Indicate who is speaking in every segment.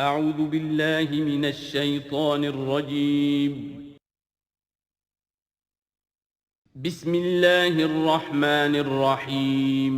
Speaker 1: اعوذ باللہ من الشیطان الرجیم بسم اللہ الرحمن الرحیم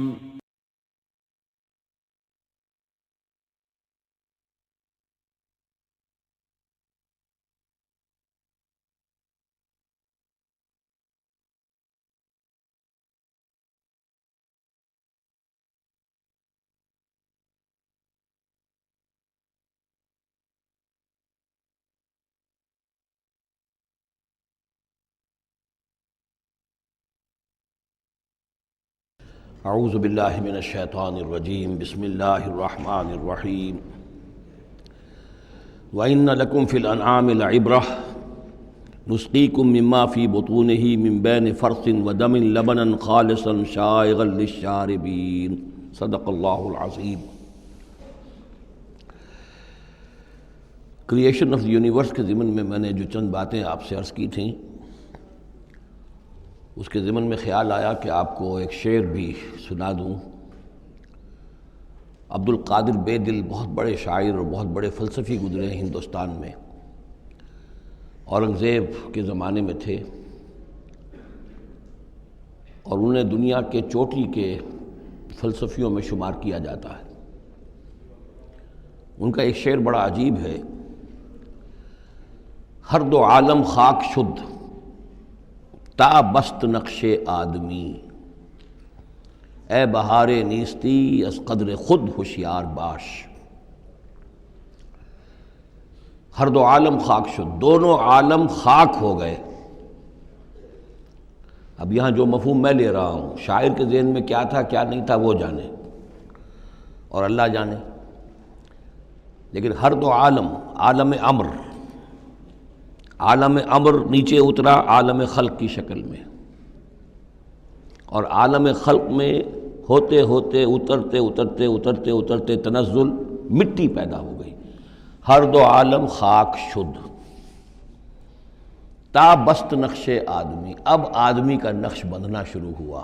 Speaker 2: اعوذ باللہ من الشیطان الرجیم بسم اللہ الرحمن الرحیم وَإِنَّ لَكُمْ فِي الْأَنْعَامِ لَعِبْرَةً نُسْقِيكُم مِّمَّا فِي بُطُونِهِ مِن بَيْنِ فَرْثٍ وَدَمٍ لَبَنًا خَالِصًا شَائِغًا لِلشَّارِبِينَ صدق اللہ العظیم۔ کریشن آف دی یونیورس کے ضمن میں نے جو چند باتیں آپ سے عرض کی تھیں، اس کے ضمن میں خیال آیا کہ آپ کو ایک شعر بھی سنا دوں۔ عبد القادر بے دل بہت بڑے شاعر اور بہت بڑے فلسفی گزرے ہیں ہندوستان میں، اورنگزیب کے زمانے میں تھے اور انہیں دنیا کے چوٹی کے فلسفیوں میں شمار کیا جاتا ہے۔ ان کا ایک شعر بڑا عجیب ہے: ہر دو عالم خاک شد تا بست نقش آدمی، اے بہار نیستی از قدر خود ہوشیار باش۔ ہر دو عالم خاک شد، دونوں عالم خاک ہو گئے۔ اب یہاں جو مفہوم میں لے رہا ہوں، شاعر کے ذہن میں کیا تھا کیا نہیں تھا وہ جانے اور اللہ جانے، لیکن ہر دو عالم، عالم امر، عالم امر نیچے اترا عالم خلق کی شکل میں، اور عالم خلق میں ہوتے ہوتے اترتے اترتے اترتے اترتے تنزل مٹی پیدا ہو گئی۔ ہر دو عالم خاک شد تا بست نقش آدمی، اب آدمی کا نقش بندھنا شروع ہوا۔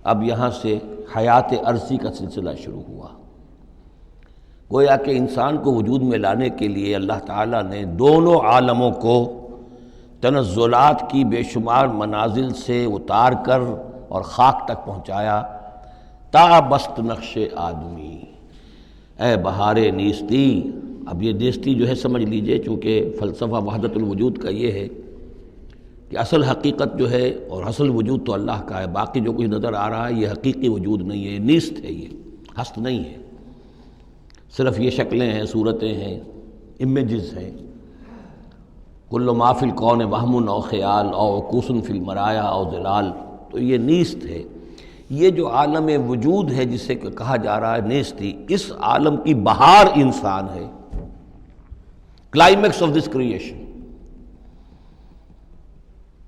Speaker 2: اب یہاں سے حیات ارضی کا سلسلہ شروع ہوا۔ گویا کہ انسان کو وجود میں لانے کے لیے اللہ تعالیٰ نے دونوں عالموں کو تنزلات کی بے شمار منازل سے اتار کر اور خاک تک پہنچایا۔ تا بست نقش آدمی، اے بہار نیستی۔ اب یہ نیستی جو ہے سمجھ لیجئے، چونکہ فلسفہ وحدت الوجود کا یہ ہے کہ اصل حقیقت جو ہے اور اصل وجود تو اللہ کا ہے، باقی جو کچھ نظر آ رہا ہے یہ حقیقی وجود نہیں ہے، نیست ہے، یہ ہست نہیں ہے، صرف یہ شکلیں ہیں، صورتیں ہیں، امیجز ہیں۔ کل ما فی الکون وہم او خیال او عکوس فی المرایا او ظلال، تو یہ نیست ہے۔ یہ جو عالم وجود ہے جسے کہا جا رہا ہے نیستی، اس عالم کی بہار انسان ہے، کلائمیکس آف دس کریشن۔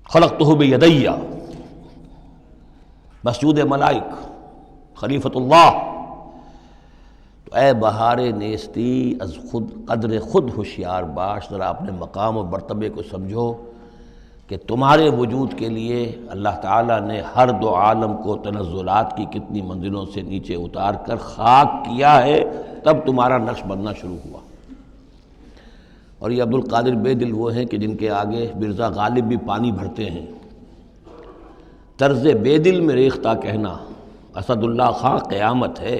Speaker 2: خلقتہ بیدی، مسجود ملائک، خلیفۃ اللہ۔ تو اے بہار نیستی از خود قدر خود ہوشیار باش، ذرا اپنے مقام و مرتبے کو سمجھو کہ تمہارے وجود کے لیے اللہ تعالیٰ نے ہر دو عالم کو تنزلات کی کتنی منزلوں سے نیچے اتار کر خاک کیا ہے، تب تمہارا نقش بننا شروع ہوا۔ اور یہ عبد القادر بے دل وہ ہیں کہ جن کے آگے مرزا غالب بھی پانی بھرتے ہیں۔ طرز بے دل میں ریختہ کہنا اسد اللہ خاں قیامت ہے،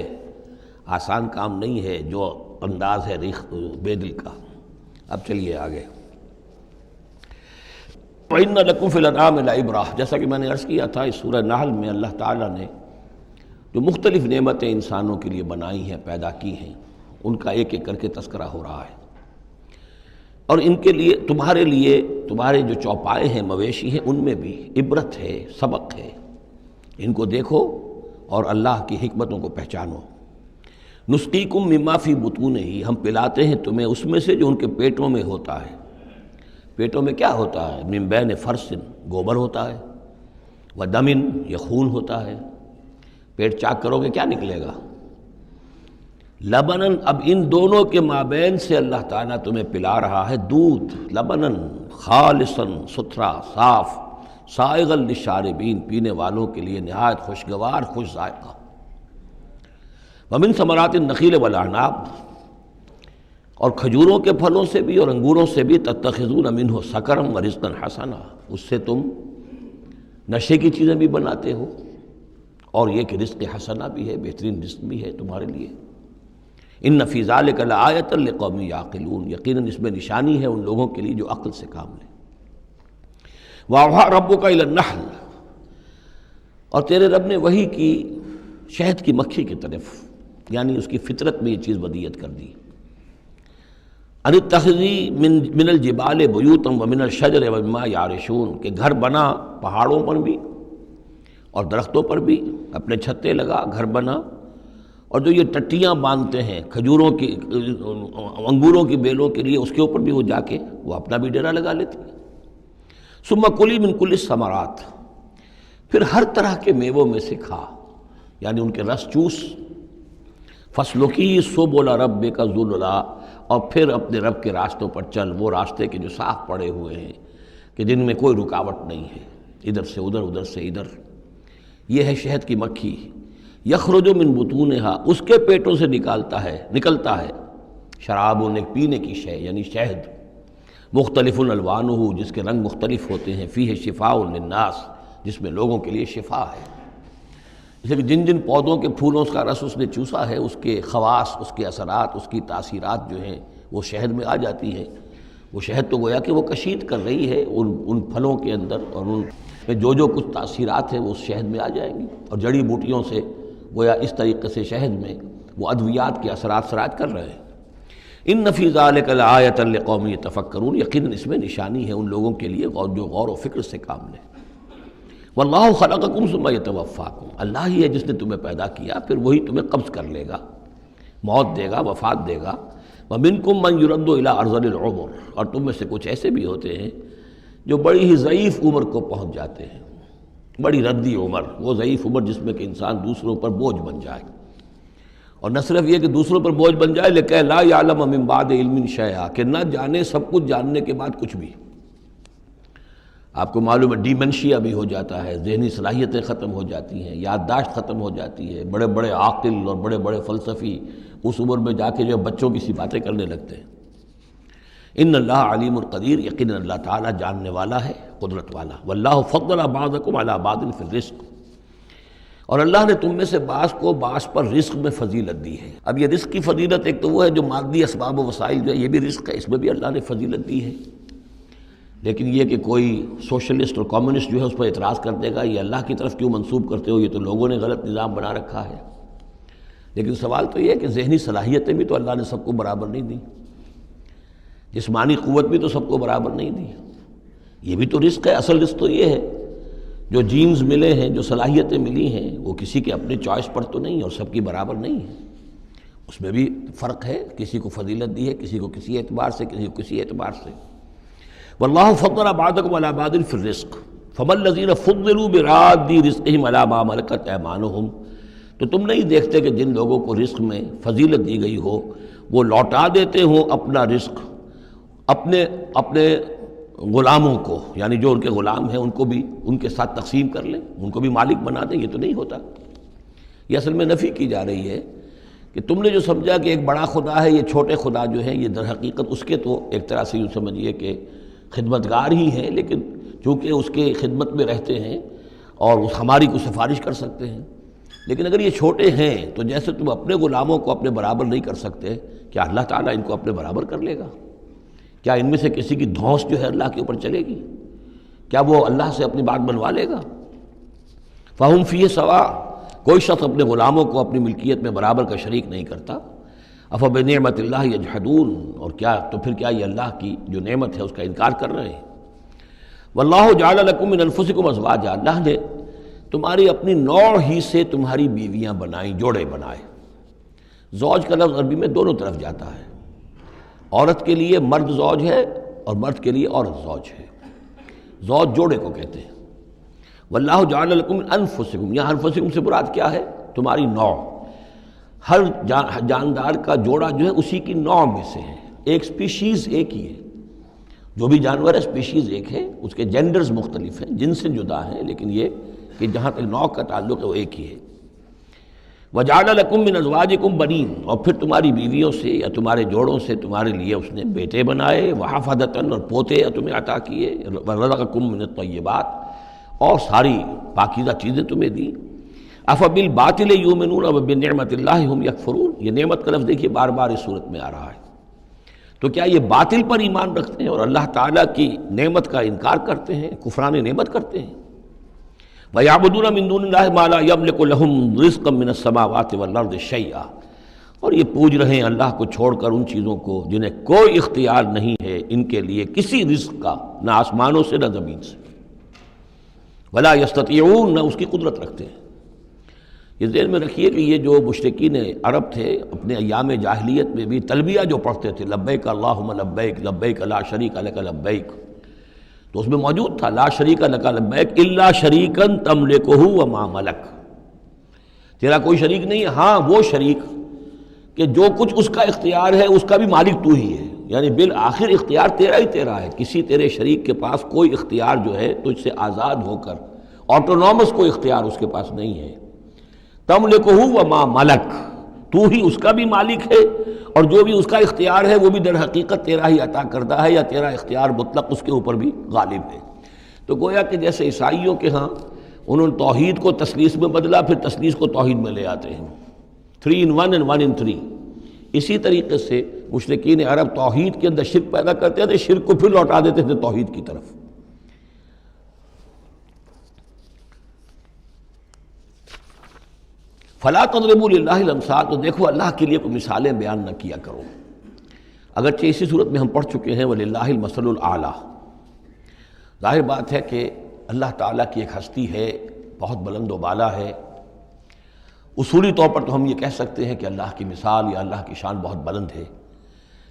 Speaker 2: آسان کام نہیں ہے جو انداز ہے بے دل کا۔ اب چلیے آگے۔ وَإِنَّ لَكُمْ فِي الْأَنْعَامِ لَعِبْرَةً، جیسا کہ میں نے عرض کیا تھا، اس سورہ نحل میں اللہ تعالیٰ نے جو مختلف نعمتیں انسانوں کے لیے بنائی ہیں، پیدا کی ہیں، ان کا ایک ایک کر کے تذکرہ ہو رہا ہے، اور ان کے لیے تمہارے جو چوپائے ہیں، مویشی ہیں، ان میں بھی عبرت ہے، سبق ہے۔ ان کو دیکھو اور اللہ کی حکمتوں کو پہچانو۔ نسقیکم مما فی بطونہ، ہم پلاتے ہیں تمہیں اس میں سے جو ان کے پیٹوں میں ہوتا ہے۔ پیٹوں میں کیا ہوتا ہے؟ من بین فرث، گوبر ہوتا ہے، ودم، یہ خون ہوتا ہے۔ پیٹ چاک کرو گے کیا نکلے گا؟ لبنن، اب ان دونوں کے مابین سے اللہ تعالیٰ تمہیں پلا رہا ہے دودھ، لبنن خالصاً، ستھرا، صاف، سائغا للشاربین، پینے والوں کے لیے نہایت خوشگوار، خوش ذائقہ۔ ومن ثمرات النخیل والاعناب، اور کھجوروں کے پھلوں سے بھی اور انگوروں سے بھی تتخذون منہ سکرا ورزقا حسنا، اس سے تم نشے کی چیزیں بھی بناتے ہو اور یہ کہ رزق حسنا بھی ہے، بہترین رزق بھی ہے تمہارے لیے۔ ان فی ذلک لآیۃ لقوم یعقلون، یقیناً اس میں نشانی ہے ان لوگوں کے لیے جو عقل سے کام لیں۔ وَأَوْحَىٰ رَبُّكَ إِلَى النَّحْلِ، اور تیرے رب نے وحی کی شہد کی مکھی کی طرف، یعنی اس کی فطرت میں یہ چیز ودیت کر دی، ان اتخذی من الجبال بیوتا ومن الشجر ومما یعرشون، کہ گھر بنا پہاڑوں پر بھی اور درختوں پر بھی، اپنے چھتے لگا، گھر بنا، اور جو یہ ٹٹیاں باندھتے ہیں کھجوروں کی انگوروں کی بیلوں کے لیے، اس کے اوپر بھی وہ جا کے وہ اپنا بھی ڈیرا لگا لیتی ہیں۔ ثم کلی من کل الثمرات، پھر ہر طرح کے میووں میں سے کھا، یعنی ان کے رس چوس۔ فسلکی سبل ربک ذللا، اور پھر اپنے رب کے راستوں پر چل، وہ راستے کے جو صاف پڑے ہوئے ہیں کہ جن میں کوئی رکاوٹ نہیں ہے، ادھر سے ادھر، ادھر سے ادھر۔ یہ ہے شہد کی مکھی، یخرج من بطونہا، اس کے پیٹوں سے نکلتا ہے شراب، پینے کی شے یعنی شہد، مختلف الوانہ، جس کے رنگ مختلف ہوتے ہیں، فیہ شفاء للناس، جس میں لوگوں کے لیے شفا ہے۔ اس لیے کہ جن جن پودوں کے پھولوں کا رس اس نے چوسا ہے، اس کے خواص، اس کے اثرات، اس کی تاثیرات جو ہیں وہ شہد میں آ جاتی ہیں۔ وہ شہد تو گویا کہ وہ کشید کر رہی ہے ان پھلوں کے اندر، اور ان میں جو کچھ تاثیرات ہیں وہ اس شہد میں آ جائیں گی، اور جڑی بوٹیوں سے گویا اس طریقے سے شہد میں وہ ادویات کے اثرات سراج کر رہے ہیں۔ ان فی ذلک لآیۃ لقوم یتفکرون، یقیناً اس میں نشانی ہے ان لوگوں کے لیے جو غور و فکر سے کام لیں۔ واللہ خلقکم ثم یتوفاکم، اللہ ہی ہے جس نے تمہیں پیدا کیا، پھر وہی تمہیں قبض کر لے گا، موت دے گا، وفات دے گا۔ ومنکم من یرد الی ارذل العمر، اور تم میں سے کچھ ایسے بھی ہوتے ہیں جو بڑی ہی ضعیف عمر کو پہنچ جاتے ہیں، بڑی ردی عمر، وہ ضعیف عمر جس میں کہ انسان دوسروں پر بوجھ بن جائے، اور نہ صرف یہ کہ دوسروں پر بوجھ بن جائے، لیکن لا یعلم من بعد علم شیئا، کہ نہ جانے سب کچھ جاننے کے بعد کچھ بھی۔ آپ کو معلوم ہے ڈیمنشیا بھی ہو جاتا ہے، ذہنی صلاحیتیں ختم ہو جاتی ہیں، یادداشت ختم ہو جاتی ہے، بڑے بڑے عاقل اور بڑے بڑے فلسفی اس عمر میں جا کے جو بچوں کی سی باتیں کرنے لگتے ہیں۔ ان اللہ علیم القدیر، یقیناً اللہ تعالیٰ جاننے والا ہے، قدرت والا۔ واللہ فضل بعضکم علی بعض فی الرزق، اور اللہ نے تم میں سے بعض کو بعض پر رزق میں فضیلت دی ہے۔ اب یہ رزق کی فضیلت ایک تو وہ ہے جو مادی اسباب و وسائل جو ہے، یہ بھی رزق ہے، اس میں بھی اللہ نے فضیلت دی ہے۔ لیکن یہ کہ کوئی سوشلسٹ اور کمیونسٹ جو ہے اس پر اعتراض کر دے گا، یہ اللہ کی طرف کیوں منسوب کرتے ہو، یہ تو لوگوں نے غلط نظام بنا رکھا ہے۔ لیکن سوال تو یہ ہے کہ ذہنی صلاحیتیں بھی تو اللہ نے سب کو برابر نہیں دی، جسمانی قوت بھی تو سب کو برابر نہیں دی، یہ بھی تو رزق ہے۔ اصل رزق تو یہ ہے جو جینز ملے ہیں، جو صلاحیتیں ملی ہیں، وہ کسی کے اپنے چوائس پر تو نہیں اور سب کی برابر نہیں ہے، اس میں بھی فرق ہے، کسی کو فضیلت دی ہے، کسی کو کسی اعتبار سے، کسی کو کسی اعتبار سے۔ واللہ فضل بعضکم علی بعض فی الرزق فما الذین فضلوا براد رزقہم علی ما ملکت ایمانہم، تو تم نہیں دیکھتے کہ جن لوگوں کو رزق میں فضیلت دی گئی ہو وہ لوٹا دیتے ہوں اپنا رزق اپنے غلاموں کو، یعنی جو ان کے غلام ہیں ان کو بھی ان کے ساتھ تقسیم کر لیں، ان کو بھی مالک بنا دیں۔ یہ تو نہیں ہوتا، یہ اصل میں نفی کی جا رہی ہے کہ تم نے جو سمجھا کہ ایک بڑا خدا ہے، یہ چھوٹے خدا جو ہیں، یہ در حقیقت اس کے تو ایک طرح سے یوں سمجھیے کہ خدمتگار ہی ہیں، لیکن چونکہ اس کے خدمت میں رہتے ہیں اور اس ہماری کو سفارش کر سکتے ہیں۔ لیکن اگر یہ چھوٹے ہیں تو جیسے تم اپنے غلاموں کو اپنے برابر نہیں کر سکتے، کیا اللہ تعالیٰ ان کو اپنے برابر کر لے گا؟ کیا ان میں سے کسی کی دھونس جو ہے اللہ کے اوپر چلے گی؟ کیا وہ اللہ سے اپنی بات بنوا لے گا؟ فہم فیہ سوا، کوئی شخص اپنے غلاموں کو اپنی ملکیت میں برابر کا شریک نہیں کرتا۔ افبنعمت اللہ یجحدون، اور کیا تو پھر کیا یہ اللہ کی جو نعمت ہے اس کا انکار کر رہے ہیں۔ واللہ جعل لکم من انفسکم ازواجا، اللہ نے تمہاری اپنی نوع ہی سے تمہاری بیویاں بنائیں، جوڑے بنائے۔ زوج کا لفظ عربی میں دونوں طرف جاتا ہے، عورت کے لیے مرد زوج ہے اور مرد کے لیے عورت زوج ہے، زوج جوڑے کو کہتے ہیں۔ واللہ جعل لکم من انفسکم، یہاں انفسکم سے مراد کیا ہے؟ تمہاری نوع، ہر جاندار کا جوڑا جو ہے اسی کی نوع میں سے ہے، ایک سپیشیز ایک ہی ہے، جو بھی جانور ہے سپیشیز ایک ہے، اس کے جینڈرز مختلف ہیں، جن سے جدا ہیں، لیکن یہ کہ جہاں تک نوع کا تعلق ہے وہ ایک ہی ہے۔ وَجَعَلَ لَكُم مِّنْ أَزْوَاجِكُم بَنِينَ، اور پھر تمہاری بیویوں سے یا تمہارے جوڑوں سے تمہارے لیے اس نے بیٹے بنائے، وَحَفَدَةً، اور پوتے تمہیں عطا کیے، وَرَزَقَكُم مِّنَ الطَّيِّبَاتِ، اور ساری پاکیزہ چیزیں تمہیں دیں۔ أَفَبِالْبَاطِلِ يُؤْمِنُونَ وَبِنِعْمَةِ اللَّهِ هُمْ يَكْفُرُونَ، یہ نعمت کا لفظ دیکھیے بار بار اس صورت میں آ رہا ہے۔ تو کیا یہ باطل پر ایمان رکھتے ہیں اور اللہ تعالیٰ کی نعمت کا انکار کرتے ہیں، کفران نعمت کرتے ہیں؟ وَيَعْبُدُونَ مِن دُونِ اللَّهِ مَا لَا يَمْلِكُ لَهُمْ رِزْقًا مِّنَ السَّمَاوَاتِ وَالْأَرْضِ شَيْئًا، اور یہ پوج رہے ہیں اللہ کو چھوڑ کر ان چیزوں کو جنہیں کوئی اختیار نہیں ہے ان کے لیے کسی رزق کا، نہ آسمانوں سے نہ زمین سے۔ وَلَا يَسْتَطِيعُونَ، نہ اس کی قدرت رکھتے ہیں۔ یہ ذہن میں رکھیے کہ یہ جو مشرکین عرب تھے اپنے ایام جاہلیت میں بھی تلبیہ جو پڑھتے تھے، لبیک اللہم لبیک لبیک لا شریک لک لبیک، تو اس میں موجود تھا لا شریک لک لبیک الا شریکا تملکہ وما ملک، تیرا کوئی شریک نہیں ہے، ہاں وہ شریک کہ جو کچھ اس کا اختیار ہے اس کا بھی مالک تو ہی ہے، یعنی بالآخر اختیار تیرا ہی تیرا ہے، کسی تیرے شریک کے پاس کوئی اختیار جو ہے تجھ سے آزاد ہو کر آٹونومس کوئی اختیار اس کے پاس نہیں ہے۔ تملکہ وما ملک، تو ہی اس کا بھی مالک ہے اور جو بھی اس کا اختیار ہے وہ بھی در حقیقت تیرا ہی عطا کردہ ہے، یا تیرا اختیار مطلق اس کے اوپر بھی غالب ہے۔ تو گویا کہ جیسے عیسائیوں کے ہاں انہوں نے توحید کو تثلیث میں بدلا، پھر تثلیث کو توحید میں لے آتے ہیں، 3 in 1 and 1 in 3۔ اسی طریقے سے مشرکین عرب توحید کے اندر شرک پیدا کرتے تھے، شرک کو پھر لوٹا دیتے تھے توحید کی طرف۔ فلا تضربوا للہ الامثال، تو دیکھو اللہ کے لیے کوئی مثالیں بیان نہ کیا کرو، اگرچہ اسی صورت میں ہم پڑھ چکے ہیں وللہ المثل الاعلیٰ۔ ظاہر بات ہے کہ اللہ تعالیٰ کی ایک ہستی ہے، بہت بلند و بالا ہے، اصولی طور پر تو ہم یہ کہہ سکتے ہیں کہ اللہ کی مثال یا اللہ کی شان بہت بلند ہے،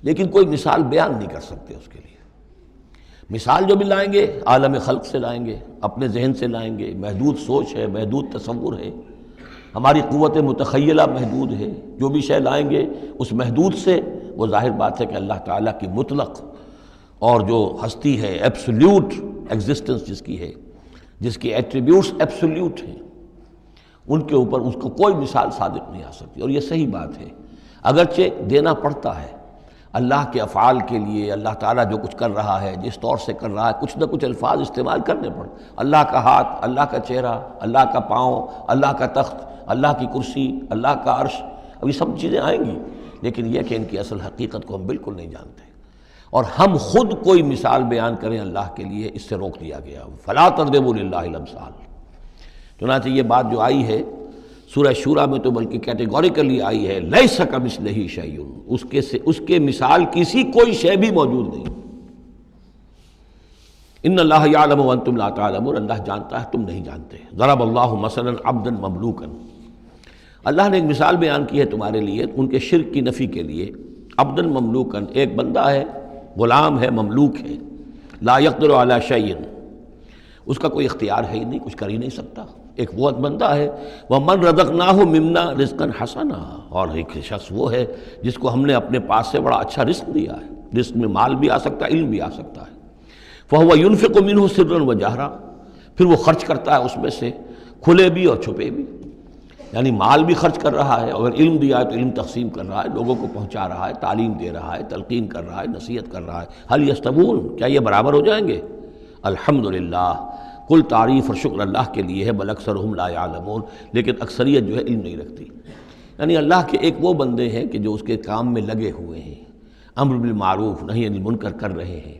Speaker 2: لیکن کوئی مثال بیان نہیں کر سکتے اس کے لیے۔ مثال جو بھی لائیں گے عالم خلق سے لائیں گے، اپنے ذہن سے لائیں گے، محدود سوچ ہے، محدود تصور ہے، ہماری قوت متخیلہ محدود ہے، جو بھی شے لائیں گے اس محدود سے، وہ ظاہر بات ہے کہ اللہ تعالیٰ کی مطلق اور جو ہستی ہے ایبسولیوٹ ایگزسٹنس جس کی ہے، جس کی ایٹریبیوٹس ایبسولیوٹ ہیں، ان کے اوپر اس کو کوئی مثال صادق نہیں آ سکتی۔ اور یہ صحیح بات ہے، اگرچہ دینا پڑتا ہے اللہ کے افعال کے لیے، اللہ تعالیٰ جو کچھ کر رہا ہے، جس طور سے کر رہا ہے، کچھ نہ کچھ الفاظ استعمال کرنے پڑتے، اللہ کا ہاتھ، اللہ کا چہرہ، اللہ کا پاؤں، اللہ کا تخت، اللہ کی کرسی، اللہ کا عرش، اب یہ سب چیزیں آئیں گی، لیکن یہ کہ ان کی اصل حقیقت کو ہم بالکل نہیں جانتے، اور ہم خود کوئی مثال بیان کریں اللہ کے لیے اس سے روک دیا گیا۔ فلا تضربوا للہ الامثال، چنانچہ یہ بات جو آئی ہے سورہ شورى میں تو بلکہ کیٹیگوریکلی آئی ہے لیس کمثلہ شیء، اس کے مثال کسی کوئی شے بھی موجود نہیں۔ ان اللہ یعلم وانتم لا تعلمون، اللہ جانتا ہے تم نہیں جانتے۔ ضرب اللہ مثلا عبدا مملوکا، اللہ نے ایک مثال بیان کی ہے تمہارے لیے ان کے شرک کی نفی کے لیے۔ عبدا مملوکا، ایک بندہ ہے، غلام ہے، مملوک ہے، لا یقدر علی شیء، اس کا کوئی اختیار ہے ہی نہیں، کچھ کر ہی نہیں سکتا، ایک وہ بندہ ہے۔ وَمَن رَزَقْنَاهُ مِنَّا رِزْقًا حَسَنًا، اور ایک شخص وہ ہے جس کو ہم نے اپنے پاس سے بڑا اچھا رزق دیا ہے، رزق میں مال بھی آ سکتا ہے، علم بھی آ سکتا ہے۔ فَهُوَ يُنْفِقُ مِنْهُ سِرًّا وَجَهْرًا، پھر وہ خرچ کرتا ہے اس میں سے کھلے بھی اور چھپے بھی، یعنی مال بھی خرچ کر رہا ہے، اگر علم دیا ہے تو علم تقسیم کر رہا ہے، لوگوں کو پہنچا رہا ہے، تعلیم دے رہا ہے، تلقین کر رہا ہے، نصیحت کر رہا ہے۔ هل يستوون، کیا یہ برابر ہو جائیں گے؟ الحمدللہ، کل تعریف اور شکر اللہ کے لیے ہے، بل اکثرہم لا یعلمون، لیکن اکثریت جو ہے علم نہیں رکھتی۔ یعنی اللہ کے ایک وہ بندے ہیں کہ جو اس کے کام میں لگے ہوئے ہیں، امر بالمعروف نہی عن المنکر کر رہے ہیں،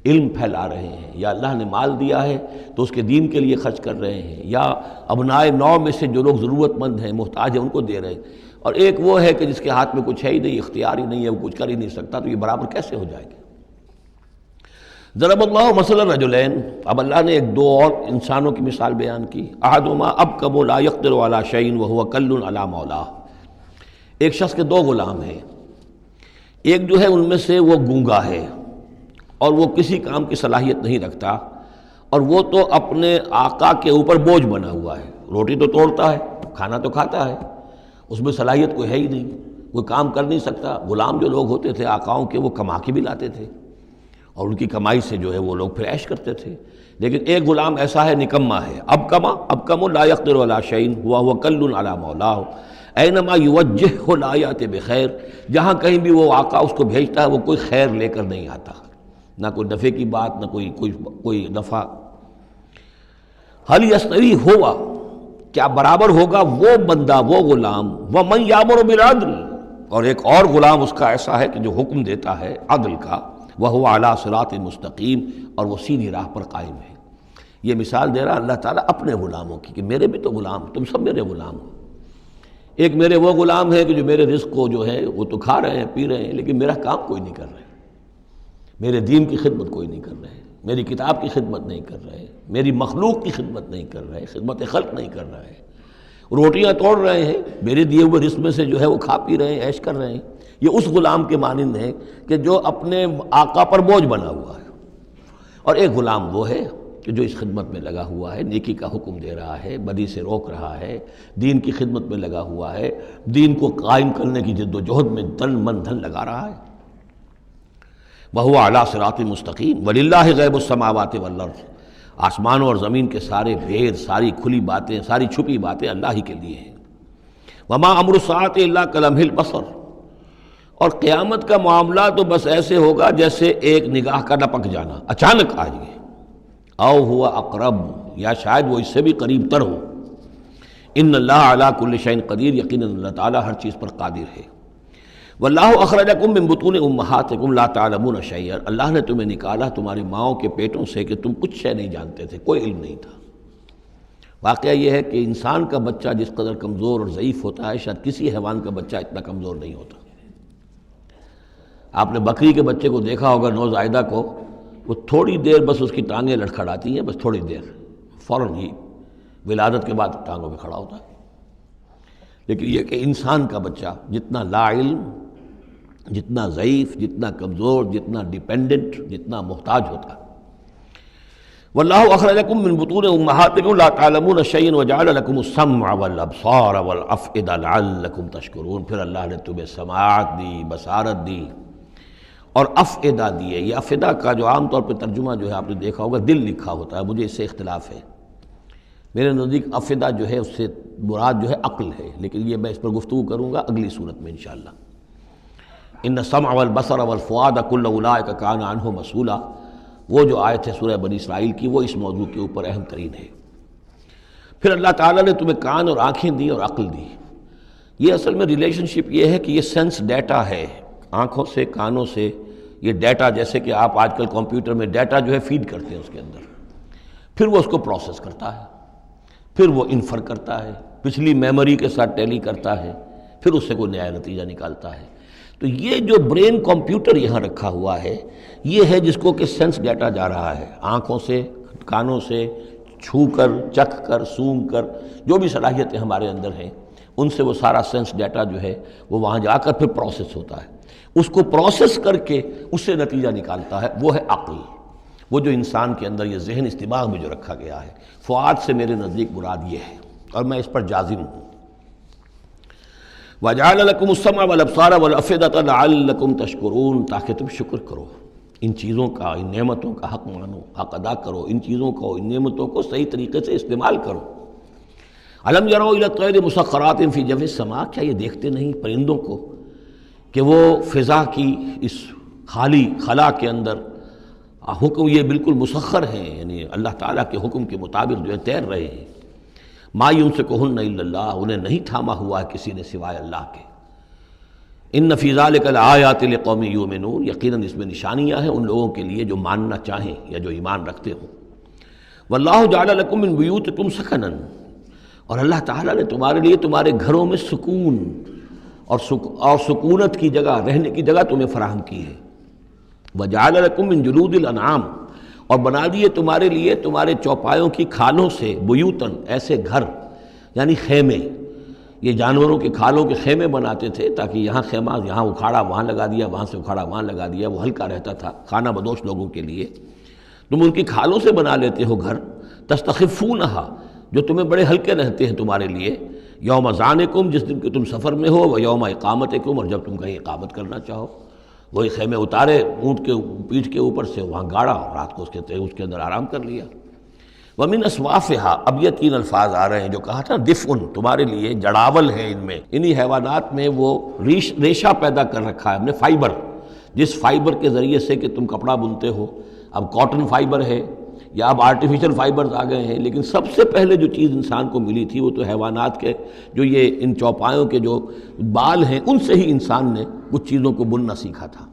Speaker 2: علم پھیلا رہے ہیں، یا اللہ نے مال دیا ہے تو اس کے دین کے لیے خرچ کر رہے ہیں، یا ابنائے نو میں سے جو لوگ ضرورت مند ہیں، محتاج ہیں، ان کو دے رہے ہیں، اور ایک وہ ہے کہ جس کے ہاتھ میں کچھ ہے ہی نہیں، اختیار ہی نہیں ہے، وہ کچھ کر ہی نہیں سکتا، تو یہ برابر کیسے ہو جائے گا؟ ضرب اللہ مثلا رجلین، اب اللہ نے ایک دو اور انسانوں کی مثال بیان کی۔ احدہما ابکم لا یقدر علی شیء وہو کل علی مولاه، ایک شخص کے دو غلام ہیں، ایک جو ہے ان میں سے وہ گونگا ہے اور وہ کسی کام کی صلاحیت نہیں رکھتا، اور وہ تو اپنے آقا کے اوپر بوجھ بنا ہوا ہے، روٹی تو توڑتا ہے، کھانا تو کھاتا ہے، اس میں صلاحیت کوئی ہے ہی نہیں، کوئی کام کر نہیں سکتا۔ غلام جو لوگ ہوتے تھے آقاؤں کے، وہ کما کے بھی لاتے تھے، اور ان کی کمائی سے جو ہے وہ لوگ پھر عیش کرتے تھے۔ لیکن ایک غلام ایسا ہے، نکما ہے، ابکم لا یقدر علی شیء وہو کل علی مولاه، اینما یوجہ لا یات بخیر، جہاں کہیں بھی وہ آقا اس کو بھیجتا ہے وہ کوئی خیر لے کر نہیں آتا، نہ کوئی نفع کی بات، نہ کوئی نفع۔ حل یستوی ہوا، کیا برابر ہوگا وہ بندہ، وہ غلام، ومن یامر بالعدل، اور ایک اور غلام اس کا ایسا ہے کہ جو حکم دیتا ہے عدل کا، وہو علی صراط مستقیم، اور وہ سیدھی راہ پر قائم ہے۔ یہ مثال دے رہا اللہ تعالیٰ اپنے غلاموں کی کہ میرے بھی تو غلام، تم سب میرے غلام ہو۔ ایک میرے وہ غلام ہے کہ جو میرے رزق کو جو ہے وہ تو کھا رہے ہیں، پی رہے ہیں، لیکن میرا کام کوئی نہیں کر رہے، میرے دین کی خدمت کوئی نہیں کر رہے، میری کتاب کی خدمت نہیں کر رہے، میری مخلوق کی خدمت نہیں کر رہے، خدمت خلق نہیں کر رہے، روٹیاں توڑ رہے ہیں، میرے دیے ہوئے رزق میں سے جو ہے وہ کھا پی رہے ہیں، عیش کر رہے ہیں۔ یہ اس غلام کے مانند ہے کہ جو اپنے آقا پر بوجھ بنا ہوا ہے، اور ایک غلام وہ ہے کہ جو اس خدمت میں لگا ہوا ہے، نیکی کا حکم دے رہا ہے، بدی سے روک رہا ہے، دین کی خدمت میں لگا ہوا ہے، دین کو قائم کرنے کی جد و جہد میں تن من دھن لگا رہا ہے۔ وَهُوَ عَلَىٰ صِرَاطٍ مُسْتَقِيمٍ وَلِلَّهِ غَيْبُ السَّمَاوَاتِ وَالْأَرْضِ، آسمانوں اور زمین کے سارے بھید، ساری کھلی باتیں، ساری چھپی باتیں اللہ ہی کے لیے ہیں۔ وَمَا أَمْرُ السَّاعَةِ إِلَّا كَلَمْحِ الْبَصَرِ، اور قیامت کا معاملہ تو بس ایسے ہوگا جیسے ایک نگاہ کا لپک جانا، اچانک آ جائے، او ہوا اقرب، یا شاید وہ اس سے بھی قریب تر ہو۔ ان اللہ علی کل شیء قدیر، یقیناً اللہ تعالیٰ ہر چیز پر قادر ہے۔ واللہ اخرجکم من بطون امہاتکم لا تعلمون شیئا، اللہ نے تمہیں نکالا تمہاری ماؤں کے پیٹوں سے کہ تم کچھ شے نہیں جانتے تھے، کوئی علم نہیں تھا۔ واقعہ یہ ہے کہ انسان کا بچہ جس قدر کمزور اور ضعیف ہوتا ہے، شاید کسی حیوان کا بچہ اتنا کمزور نہیں ہوتا۔ آپ نے بکری کے بچے کو دیکھا ہوگا، نوزائیدہ کو، وہ تھوڑی دیر بس اس کی ٹانگیں لڑکھڑاتی ہیں، بس تھوڑی دیر، فوراً ہی ولادت کے بعد ٹانگوں پہ کھڑا ہوتا ہے۔ لیکن یہ کہ انسان کا بچہ جتنا لا علم، جتنا ضعیف، جتنا کمزور، جتنا ڈیپینڈنٹ، جتنا محتاج ہوتا ہے۔ واللہ اخرجکم من بطون امہاتکم لا تعلمون شیئا وجعل لکم السمع والابصار والافئدہ لعلکم تشکرون، پھر اللہ نے تمہیں سماعت دی، بصارت دی اور افئدہ دیے۔ یہ افئدہ کا جو عام طور پہ ترجمہ جو ہے آپ نے دیکھا ہوگا دل لکھا ہوتا ہے، مجھے اس سے اختلاف ہے۔ میرے نزدیک افئدہ جو ہے اس سے مراد جو ہے عقل ہے، لیکن یہ میں اس پر گفتگو کروں گا اگلی صورت میں انشاءاللہ۔ ان السمع والبصر والفؤاد کل اولئک کان عنہ مسئولا، وہ جو آیت ہے سورہ بنی اسرائیل کی، وہ اس موضوع کے اوپر اہم ترین ہے۔ پھر اللہ تعالیٰ نے تمہیں کان اور آنکھیں دی اور عقل دی۔ یہ اصل میں ریلیشن شپ یہ ہے کہ یہ سینس ڈیٹا ہے، آنکھوں سے، کانوں سے، یہ ڈیٹا جیسے کہ آپ آج کل کمپیوٹر میں ڈیٹا جو ہے فیڈ کرتے ہیں اس کے اندر، پھر وہ اس کو پروسیس کرتا ہے، پھر وہ انفر کرتا ہے، پچھلی میموری کے ساتھ ٹیلی کرتا ہے، پھر اس سے کوئی نیا نتیجہ نکالتا ہے۔ تو یہ جو برین کمپیوٹر یہاں رکھا ہوا ہے، یہ ہے جس کو کہ سینس ڈیٹا جا رہا ہے، آنکھوں سے، کانوں سے، چھو کر، چکھ کر، سونگھ کر، جو بھی صلاحیتیں ہمارے اندر ہیں ان سے وہ سارا سینس ڈیٹا جو ہے وہ وہاں جا کر پھر پروسیس ہوتا ہے، اس کو پروسیس کر کے اس سے نتیجہ نکالتا ہے، وہ ہے عقل، وہ جو انسان کے اندر یہ ذہن اس دماغ میں جو رکھا گیا ہے۔ فؤاد سے میرے نزدیک مراد یہ ہے، اور میں اس پر جازم ہوں۔ وَجَعَلَ لَكُمُ السَّمْعَ وَالْأَبْصَارَ وَالْأَفْئِدَةَ لَعَلَّكُمْ تَشْكُرُونَ، تاکہ تم شکر کرو، ان چیزوں کا، ان نعمتوں کا حق مانو، حق ادا کرو، ان چیزوں کو، ان نعمتوں کو صحیح طریقے سے استعمال کرو۔ أَلَمْ يَرَوْا إِلَى الطَّيْرِ مُسَخَّرَاتٍ فِي جَوِّ السَّمَاءِ، کیا یہ دیکھتے نہیں پرندوں کو کہ وہ فضا کی اس خالی خلا کے اندر حکم یہ بالکل مسخر ہیں، یعنی اللہ تعالیٰ کے حکم کے مطابق جو ہے تیر رہے ہیں۔ ما یمسکہن الا اللہ، انہیں نہیں تھاما ہوا ہے کسی نے سوائے اللہ کے۔ ان فی ذلک لآیات لقوم یؤمنون، یقیناً اس میں نشانیاں ہیں ان لوگوں کے لیے جو ماننا چاہیں یا جو ایمان رکھتے ہوں۔ واللہ جعل لکم من بیوتکم سکنا، اور اللہ تعالیٰ نے تمہارے لیے تمہارے گھروں میں سکون اور سکونت کی جگہ، رہنے کی جگہ تمہیں فراہم کی ہے۔ وجعل لکم من جلود الانعام، اور بنا دیے تمہارے لیے تمہارے چوپایوں کی کھالوں سے بیوتن، ایسے گھر یعنی خیمے۔ یہ جانوروں کے کھالوں کے خیمے بناتے تھے تاکہ یہاں خیمہ، یہاں اکھاڑا وہاں لگا دیا، وہاں سے اکھاڑا وہاں لگا دیا، وہ ہلکا رہتا تھا خانہ بدوش لوگوں کے لیے۔ تم ان کی کھالوں سے بنا لیتے ہو گھر، تستخفونہا، جو تمہیں بڑے ہلکے رہتے ہیں تمہارے لیے، یوم ذانکم، جس دن کہ تم سفر میں ہو، و یوم اقامتکم، اور جب تم کہیں اقامت کرنا چاہو۔ وہی خیمے اتارے اونٹ کے پیٹھ کے اوپر سے، وہاں گاڑا، رات کو اس کے اندر آرام کر لیا۔ ومن اصوافہا، اب یہ 3 الفاظ آ رہے ہیں جو کہا تھا دفعن، تمہارے لیے جڑاول ہے ان میں، انہی حیوانات میں وہ ریشہ پیدا کر رکھا ہے ہم نے، فائبر، جس فائبر کے ذریعے سے کہ تم کپڑا بنتے ہو، اب کاٹن فائبر ہے یا اب آرٹیفیشل فائبرز آ گئے ہیں، لیکن سب سے پہلے جو چیز انسان کو ملی تھی وہ تو حیوانات کے جو یہ ان چوپایوں کے جو بال ہیں ان سے ہی انسان نے کچھ چیزوں کو بننا سیکھا تھا۔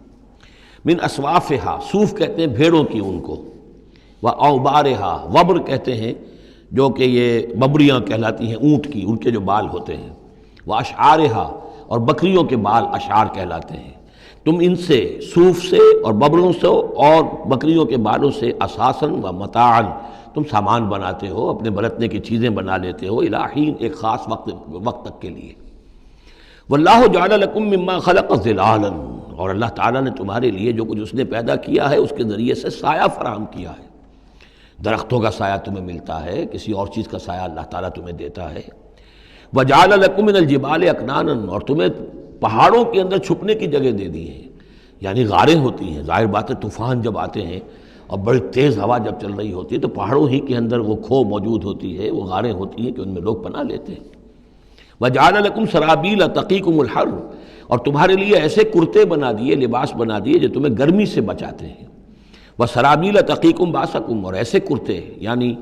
Speaker 2: من اصوافہا، صوف کہتے ہیں بھیڑوں کی ان کو، وأوبارہا، وبر کہتے ہیں جو کہ یہ ببریاں کہلاتی ہیں اونٹ کی، ان کے جو بال ہوتے ہیں، واشعارہا، اور بکریوں کے بال اشعار کہلاتے ہیں۔ تم ان سے، صوف سے اور ببروں سے اور بکریوں کے بالوں سے، اساساً و متاعاً، تم سامان بناتے ہو، اپنے برتنے کی چیزیں بنا لیتے ہو، الی حین، ایک خاص وقت تک کے لیے۔ واللہ جعل لکم مما خلق ظلالا، اور اللہ تعالیٰ نے تمہارے لیے جو کچھ اس نے پیدا کیا ہے اس کے ذریعے سے سایہ فراہم کیا ہے۔ درختوں کا سایہ تمہیں ملتا ہے، کسی اور چیز کا سایہ اللہ تعالیٰ تمہیں دیتا ہے۔ وجعل لکم من الجبال اکنانا، اور تمہیں پہاڑوں کے اندر چھپنے کی جگہ دے دی ہے، یعنی غاریں ہوتی ہیں، ظاہر بات ہے طوفان جب آتے ہیں اور بڑی تیز ہوا جب چل رہی ہوتی ہے تو پہاڑوں ہی کے اندر وہ کھو موجود ہوتی ہے، وہ غاریں ہوتی ہیں کہ ان میں لوگ پناہ لیتے ہیں۔ وجعل لکم سرابیل تقیکم الحر، اور تمہارے لیے ایسے کرتے بنا دیے، لباس بنا دیے جو تمہیں گرمی سے بچاتے ہیں۔ وسرابیل تقیکم باسکم، اور ایسے کرتے یعنی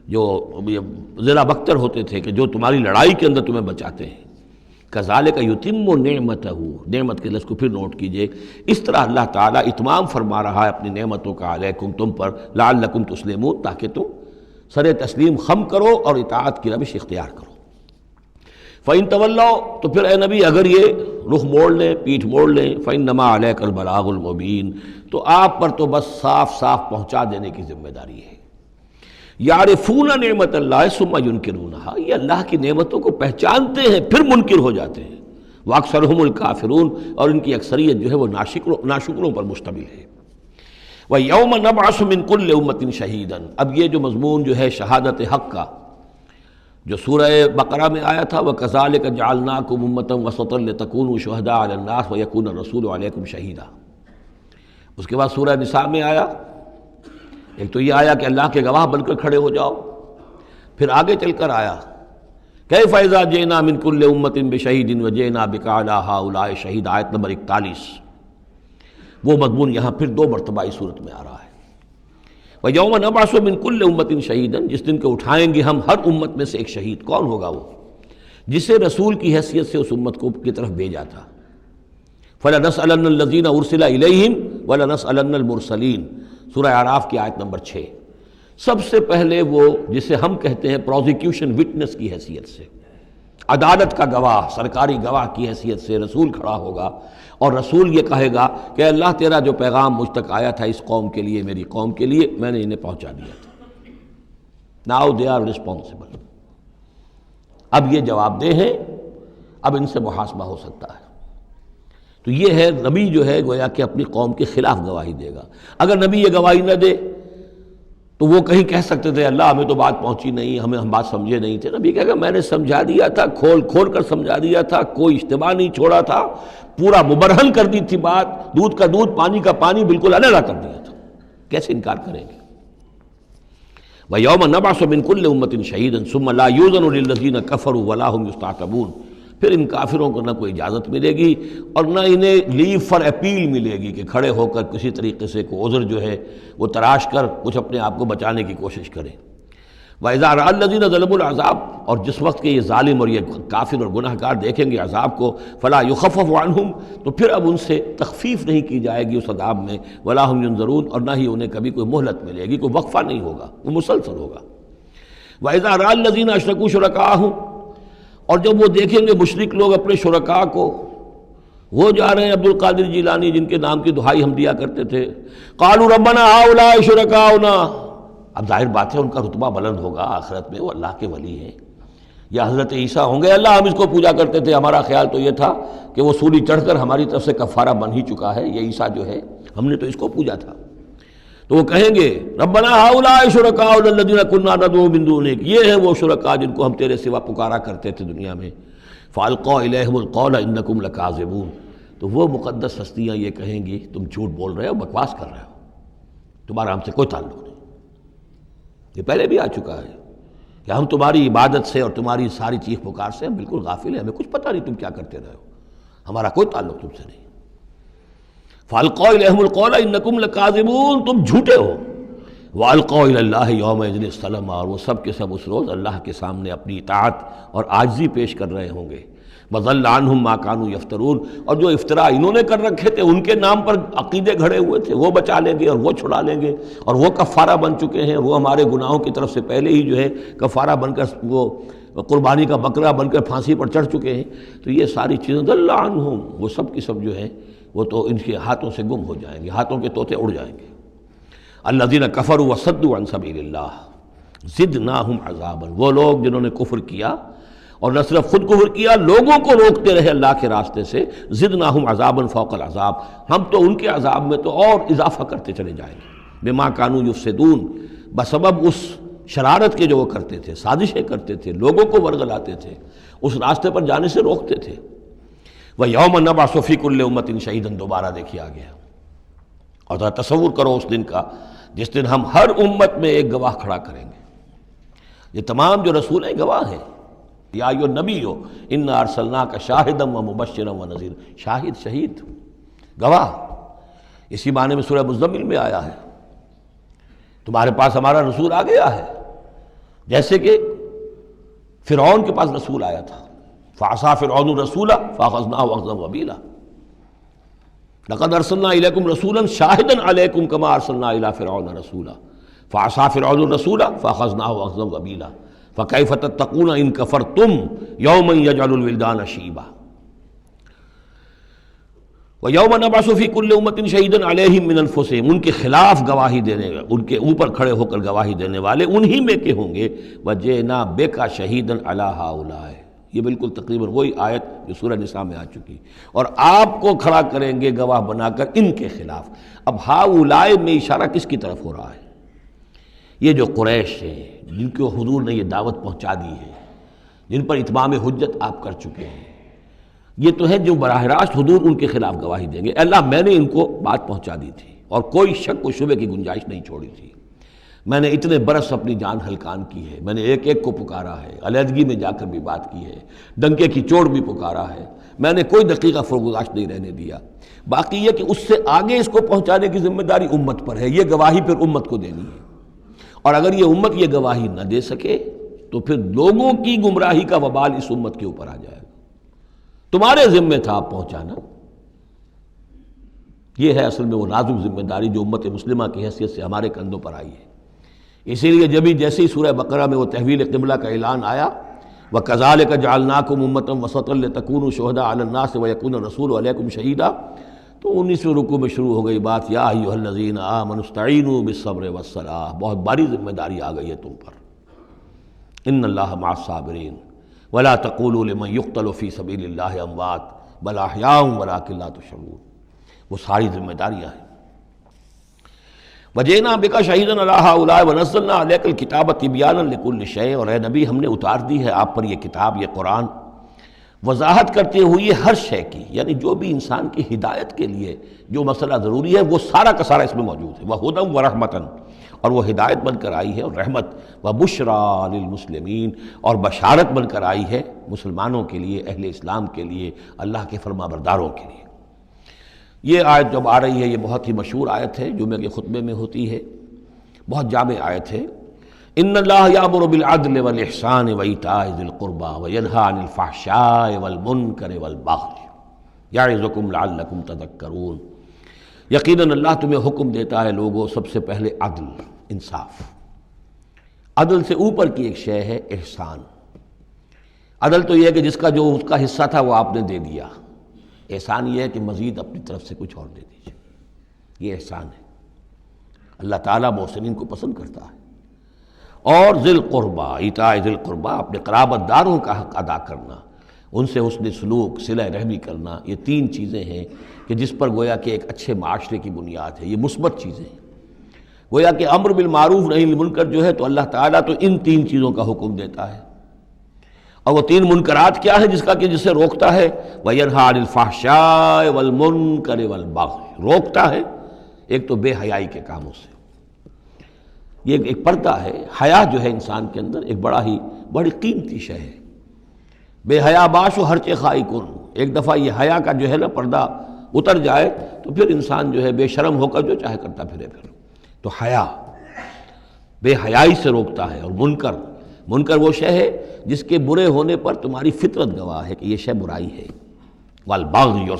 Speaker 2: جو ذرا بختر ہوتے تھے کہ جو تمہاری لڑائی کے اندر تمہیں بچاتے ہیں۔ کذالک یتم نعمتہ، نعمت کے لفظ کو پھر نوٹ کیجئے، اس طرح اللہ تعالیٰ اتمام فرما رہا ہے اپنی نعمتوں کا علیکم، تم پر، لعلکم تسلمون، تاکہ تم سر تسلیم خم کرو اور اطاعت کی روش اختیار کرو۔ فَإِن تَوَلَّوْا، تو پھر اے نبی اگر یہ رخ موڑ لیں، پیٹھ موڑ لیں، فَإِنَّمَا عَلَيْكَ الْبَلَاغُ الْمُبِينُ، تو آپ پر تو بس صاف صاف پہنچا دینے کی ذمہ داری ہے۔ یعرفون نعمت اللہ ثم ینکرونہا، یہ اللہ کی نعمتوں کو پہچانتے ہیں پھر منکر ہو جاتے ہیں۔ واکثرہم الکافرون، اور ان کی اکثریت جو ہے وہ ناشکروں پر مشتمل ہے۔ وَيَوْمَ نَبْعَثُ مِن كُلِّ أُمَّةٍ شَهِيدًا، اب یہ جو مضمون جو ہے شہادت حق کا جو سورہ بقرہ میں آیا تھا، وَكَذَلِكَ جَعَلْنَاكُمْ أُمَّةً وَسَطًا لِتَكُونُوا شُهَدَاءَ عَلَى النَّاسِ وَيَكُونَ الرَّسُولُ عَلَيْكُمْ شَهِيدًا۔ اس کے بعد سورہ نساء میں آیا، ایک تو یہ آیا کہ اللہ کے گواہ بن کر کھڑے ہو جاؤ، پھر آگے چل کر آیا كَيْفَ إِذَا جِئْنَا مِن كُلِّ أُمَّةٍ بِشَهِيدٍ وَجِئْنَا بِكَ عَلَىٰ هَٰؤُلَاءِ شَهِيدًا، آیت نمبر 41۔ وہ مضمون یہاں پھر 2 مرتبہ اس صورت میں آ رہا ہے۔ وَيَوْمَ نَبْعَثُ مِن كُلِّ أُمَّةٍ شَهِيدًا، جس دن کو اٹھائیں گے ہم ہر امت میں سے ایک شہید۔ کون ہوگا وہ؟ جسے رسول کی حیثیت سے اس امت کی طرف بھیجا تھا۔ فَلَنَسْأَلَنَّ الَّذِينَ أُرْسِلَ إِلَيْهِمْ وَلَنَسْأَلَنَّ الْمُرْسَلِينَ، سورہ اعراف کی آیت نمبر 6۔ سب سے پہلے وہ جسے ہم کہتے ہیں پروزیکیوشن وٹنس کی حیثیت سے، عدالت کا گواہ، سرکاری گواہ کی حیثیت سے رسول کھڑا ہوگا، اور رسول یہ کہے گا کہ اللہ تیرا جو پیغام مجھ تک آیا تھا اس قوم کے لیے، میری قوم کے لیے، میں نے انہیں پہنچا دیا تھا۔ ناؤ دے آر ریسپانسبل، اب یہ جواب دہ ہیں، اب ان سے محاسبہ ہو سکتا ہے۔ تو یہ ہے نبی جو ہے گویا کہ اپنی قوم کے خلاف گواہی دے گا۔ اگر نبی یہ گواہی نہ دے تو وہ کہیں کہہ سکتے تھے اللہ ہمیں تو بات پہنچی نہیں، ہم بات سمجھے نہیں تھے۔ نبی کہے گا میں نے سمجھا دیا تھا، کھول کھول کر سمجھا دیا تھا، کوئی اشتباہ نہیں چھوڑا تھا، پورا مبرہن کر دی تھی بات، دودھ کا دودھ پانی کا پانی بالکل علیحدہ کر دیا تھا، کیسے انکار کریں گے؟ وَيَوْمَ نَبْعَثُ مِن كُلِّ أُمَّةٍ شَهِيدًا ثُمَّ لَا يُؤْذَنُ لِلَّذِينَ كَفَرُوا وَلَا هُمْ يُسْتَعْتَبُونَ، پھر ان کافروں کو نہ کوئی اجازت ملے گی اور نہ انہیں لیو فار اپیل ملے گی کہ کھڑے ہو کر کسی طریقے سے کوئی عذر جو ہے وہ تراش کر کچھ اپنے آپ کو بچانے کی کوشش کریں۔ وَإِذَا رَأَى الَّذِينَ ظَلَمُوا الْعَذَابَ، اور جس وقت کہ یہ ظالم اور یہ کافر اور گناہ گار دیکھیں گے عذاب کو، فَلَا يُخَفَّفُ عَنْهُمْ، تو پھر اب ان سے تخفیف نہیں کی جائے گی اس عذاب میں، وَلَا هُمْ يُنظَرُونَ، اور نہ ہی انہیں کبھی کوئی مہلت ملے گی، کوئی وقفہ نہیں ہوگا، وہ مسلسل ہوگا۔ وَإِذَا رَأَى الَّذِينَ أَشْرَكُوا شُرَكَاءَهُمْ، اور جب وہ دیکھیں گے مشرک لوگ اپنے شرکاء کو، وہ جا رہے ہیں عبد القادر جیلانی جن کے نام کی دہائی ہم دیا کرتے تھے، قالوا ربنا هؤلاء شركاؤنا، اب ظاہر بات ہے ان کا رتبہ بلند ہوگا آخرت میں، وہ اللہ کے ولی ہیں، یا حضرت عیسیٰ ہوں گے اللہ ہم اس کو پوجا کرتے تھے، ہمارا خیال تو یہ تھا کہ وہ سولی چڑھ کر ہماری طرف سے کفارہ بن ہی چکا ہے، یہ عیسیٰ جو ہے ہم نے تو اس کو پوجا تھا۔ تو وہ کہیں گے ربنا هؤلاء شركاؤنا الذين كنا ندعو من دونك، یہ ہیں وہ شرکاء جن کو ہم تیرے سوا پکارا کرتے تھے دنیا میں، فالقوا اليهم القول انكم لكاذبون، تو وہ مقدس ہستیاں یہ کہیں گی تم جھوٹ بول رہے ہو، بکواس کر رہے ہو، تمہارا ہم سے کوئی تعلق نہیں، یہ پہلے بھی آ چکا ہے کہ ہم تمہاری عبادت سے اور تمہاری ساری چیخ پکار سے ہم بالکل غافل ہیں، ہمیں کچھ پتہ نہیں تم کیا کرتے رہے ہو، ہمارا کوئی تعلق تم سے نہیں۔ فَأَلْقَوْا إِلَيْهِمُ الْقَوْلَ إِنَّكُمْ لَكَاذِبُونَ، تم جھوٹے ہو۔ وَأَلْقَوْا إِلَى اللَّهِ يَوْمَئِذٍ السَّلَامَ، اور وہ سب کے سب اس روز اللہ کے سامنے اپنی اطاعت اور عاجزی پیش کر رہے ہوں گے۔ وَضَلَّ عَنْهُمْ مَا كَانُوا يَفْتَرُونَ، اور جو افطرا انہوں نے کر رکھے تھے، ان کے نام پر عقیدے گھڑے ہوئے تھے، وہ بچا لیں گے اور وہ چھڑا لیں گے، اور وہ کفارہ بن چکے ہیں، وہ ہمارے گناہوں کی طرف سے پہلے ہی جو ہے کفارہ بن کر وہ قربانی کا بکرا بن کر پھانسی پر چڑھ چکے ہیں۔ تو یہ ساری چیزیں ضل عنہم، وہ سب کی سب جو ہیں وہ تو ان کے ہاتھوں سے گم ہو جائیں گے، ہاتھوں کے طوطے اڑ جائیں گے۔ الذین کفروا وصدوا عن سبیل اللہ زدناہم عذابا، وہ لوگ جنہوں نے کفر کیا اور نہ صرف خود کفر کیا، لوگوں کو روکتے رہے اللہ کے راستے سے، زدناہم عذابا فوق العذاب، ہم تو ان کے عذاب میں تو اور اضافہ کرتے چلے جائیں گے۔ بما کانوا یفسدون، بسبب اس شرارت کے جو وہ کرتے تھے، سازشیں کرتے تھے، لوگوں کو ورگلاتے تھے، اس راستے پر جانے سے روکتے تھے۔ وَيَوْمَ نَبْعَثُ فِي كُلِّ أُمَّةٍ شَهِيدًا، دوبارہ دیکھیے آ گیا، اور ذرا تصور کرو اس دن کا جس دن ہم ہر امت میں ایک گواہ کھڑا کریں گے۔ یہ تمام جو رسول ہیں گواہ ہیں۔ یا ایھا النبی انا ارسلناک شاہدا ومبشرا ونذیرا، شاہد شہید گواہ، اسی معنی میں سورہ مزمل میں آیا ہے، تمہارے پاس ہمارا رسول آ گیا ہے، جیسے کہ فرعون کے پاس رسول آیا تھا، فعصى فرعون الرسول فاخذناه اخذا وبیلا، لقد ارسلنا الیکم رسولا شاہدا علیکم کما ارسلنا الی فرعون رسولا فعصى فرعون الرسول فاخذناه اخذا وبیلا فکیف تتقون ان کفرتم یوما یجعل الولدان شیبا وَيَوْمَ نَبْعَثُ فِي كُلِّ أُمَّةٍ شَهِيدًا عَلَيْهِمْ مِنْ أَنفُسِهِمْ، ان کے خلاف گواہی دینے، ان کے اوپر کھڑے ہو کر گواہی دینے والے انہی میں کے ہوں گے۔ وَجِئْنَا بِكَ شَهِيدًا عَلَىٰ هَٰؤُلَاءِ، یہ بالکل تقریباً وہی آیت جو سورہ نساء میں آ چکی، اور آپ کو کھڑا کریں گے گواہ بنا کر ان کے خلاف۔ اب ہؤلاء میں اشارہ کس کی طرف ہو رہا ہے؟ یہ جو قریش ہیں جن کو حضور نے یہ دعوت پہنچا دی ہے، جن پر اتمام حجت آپ کر چکے ہیں، یہ تو ہے جو براہ راست حضور ان کے خلاف گواہی دیں گے، اللہ میں نے ان کو بات پہنچا دی تھی اور کوئی شک و شبے کی گنجائش نہیں چھوڑی تھی، میں نے اتنے برس اپنی جان ہلکان کی ہے، میں نے ایک ایک کو پکارا ہے، علیحدگی میں جا کر بھی بات کی ہے، ڈنکے کی چوٹ بھی پکارا ہے، میں نے کوئی دقیقہ فرگزاشت نہیں رہنے دیا۔ باقی یہ کہ اس سے آگے اس کو پہنچانے کی ذمہ داری امت پر ہے، یہ گواہی پھر امت کو دینی ہے، اور اگر یہ امت یہ گواہی نہ دے سکے تو پھر لوگوں کی گمراہی کا وبال اس امت کے اوپر آ جائے گا۔ تمہارے ذمہ تھا آپ پہنچانا، یہ ہے اصل میں وہ نازک ذمہ داری جو امت مسلمہ کی حیثیت سے ہمارے کندھوں پر آئی ہے۔ اسی لیے جیسے ہی سورہ بقرہ میں وہ تحویل قبلہ کا اعلان آیا، وَكَذَلِكَ جَعَلْنَاكُمْ أُمَّةً وَسَطًا لِتَكُونُوا شُهَدَاءَ عَلَى النَّاسِ وَيَكُونَ الرَّسُولُ عَلَيْكُمْ شَهِيدًا، تو 19ویں رکوع میں شروع ہو گئی بات، یا ایھا الذین آمنوا استعینوا بالصبر والصلاۃ، بہت بڑی ذمہ داری آ گئی ہے تم پر، ان اللہ مع الصابرین ولا تقولوا لمن يقتل في سبيل الله اموات بل احیاء ولكن لا تشعرون، وہ ساری ذمہ داریاں ہیں۔ وجئنا بك شهيدا على هؤلاء ونزلنا عليك الكتاب تبيانا لكل شيء، اور اے نبی ہم نے اتار دی ہے آپ پر یہ کتاب، یہ قرآن، وضاحت کرتے ہوئے ہر شے کی، یعنی جو بھی انسان کی ہدایت کے لیے جو مسئلہ ضروری ہے وہ سارا کا سارا اس میں موجود ہے۔ وَهُدًى وَرَحْمَةً، اور وہ ہدایت بن کر آئی ہے اور رحمت، وَبُشْرَىٰ لِلْمُسْلِمِينَ، اور بشارت بن کر آئی ہے مسلمانوں کے لیے، اہل اسلام کے لیے، اللہ کے فرما برداروں کے لیے۔ یہ آیت جب آ رہی ہے یہ بہت ہی مشہور آیت ہے، جمعہ کے خطبے میں ہوتی ہے، بہت جامع آیت ہے۔ ان اللہ یامر بالعدل والاحسان وایتاء ذی القربى وینہی عن الفحشاء والمنکر والبغی یعظکم لعلکم تذکرون، یقیناً اللہ تمہیں حکم دیتا ہے لوگوں سب سے پہلے عدل، انصاف۔ عدل سے اوپر کی ایک شے ہے احسان۔ عدل تو یہ ہے کہ جس کا جو اس کا حصہ تھا وہ آپ نے دے دیا، احسان یہ ہے کہ مزید اپنی طرف سے کچھ اور دے دیجیے، یہ احسان ہے۔ اللہ تعالیٰ محسنین کو پسند کرتا ہے۔ اور ذی القربیٰ، ایتاء ذی القربیٰ، اپنے قرابت داروں کا حق ادا کرنا، ان سے حسن سلوک، صلہ رحمی کرنا، یہ تین چیزیں ہیں کہ جس پر گویا کہ ایک اچھے معاشرے کی بنیاد ہے، یہ مثبت چیزیں ہیں۔ گویا کہ امر بالمعروف نہی عن المنکر جو ہے تو اللہ تعالیٰ تو ان تین چیزوں کا حکم دیتا ہے، اور وہ تین منکرات کیا ہے جس سے روکتا ہے؟ وَيَنْهَىٰ عَنِ الْفَحْشَاءِ وَالْمُنْكَرِ وَالْبَغْيِ، روکتا ہے ایک تو بے حیائی کے کاموں سے، یہ ایک پردہ ہے۔ حیا جو ہے انسان کے اندر ایک بڑی قیمتی شے ہے۔ بے حیا باش و ہر چے خائی کن، ایک دفعہ یہ حیا کا جو ہے نا پردہ اتر جائے تو پھر انسان جو ہے بے شرم ہو کر جو چاہے کرتا پھرے پھر۔ تو حیا بے حیائی سے روکتا ہے، اور منکر وہ شے ہے جس کے برے ہونے پر تمہاری فطرت گواہ ہے کہ یہ شے برائی ہے۔ والبغی، اور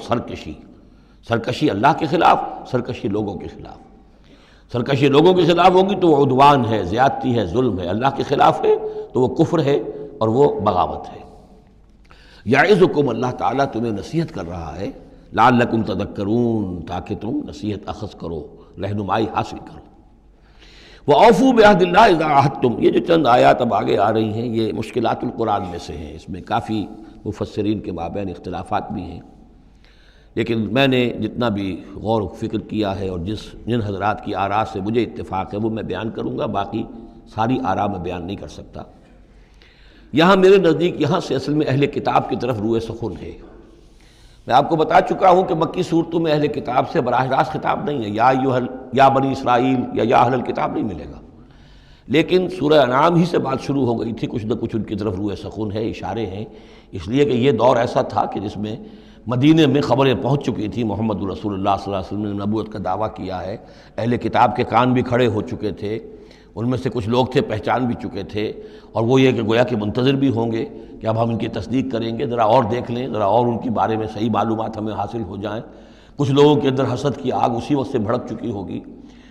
Speaker 2: سرکشی اللہ کے خلاف، سرکشی لوگوں کے خلاف۔ سرکشی لوگوں کے خلاف ہوگی تو وہ عدوان ہے، زیادتی ہے، ظلم ہے۔ اللہ کے خلاف ہے تو وہ کفر ہے اور وہ بغاوت ہے۔ یعظکم، اللہ تعالیٰ تمہیں نصیحت کر رہا ہے، لعلکم تذکرون، تاکہ تم نصیحت اخذ کرو، رہنمائی حاصل کرو۔ وَأَوْفُوا بِعَهْدِ اللَّهِ إِذَا عَاهَدتُّمْ، یہ جو چند آیات اب آگے آ رہی ہیں یہ مشکلات القرآن میں سے ہیں، اس میں کافی مفسرین کے مابین اختلافات بھی ہیں، لیکن میں نے جتنا بھی غور و فکر کیا ہے اور جن حضرات کی آراء سے مجھے اتفاق ہے وہ میں بیان کروں گا، باقی ساری آراء میں بیان نہیں کر سکتا۔ یہاں میرے نزدیک یہاں سے اصل میں اہل کتاب کی طرف روئے سخن ہے۔ میں آپ کو بتا چکا ہوں کہ مکی صورتوں میں اہل کتاب سے براہ راست خطاب نہیں ہے، یا بنی اسرائیل یا اہل الکتاب نہیں ملے گا، لیکن سورہ انعام ہی سے بات شروع ہو گئی تھی، کچھ نہ کچھ ان کی طرف روئے سخن ہے، اشارے ہیں، اس لیے کہ یہ دور ایسا تھا کہ جس میں مدینے میں خبریں پہنچ چکی تھیں، محمد رسول اللہ صلی اللہ علیہ وسلم نے نبوت کا دعویٰ کیا ہے، اہل کتاب کے کان بھی کھڑے ہو چکے تھے، ان میں سے کچھ لوگ تھے پہچان بھی چکے تھے، اور وہ یہ کہ گویا کہ منتظر بھی ہوں گے کہ اب ہم ان کی تصدیق کریں گے، ذرا اور دیکھ لیں، ذرا اور ان کے بارے میں صحیح معلومات ہمیں حاصل ہو جائیں۔ کچھ لوگوں کے اندر حسد کی آگ اسی وقت سے بھڑک چکی ہوگی،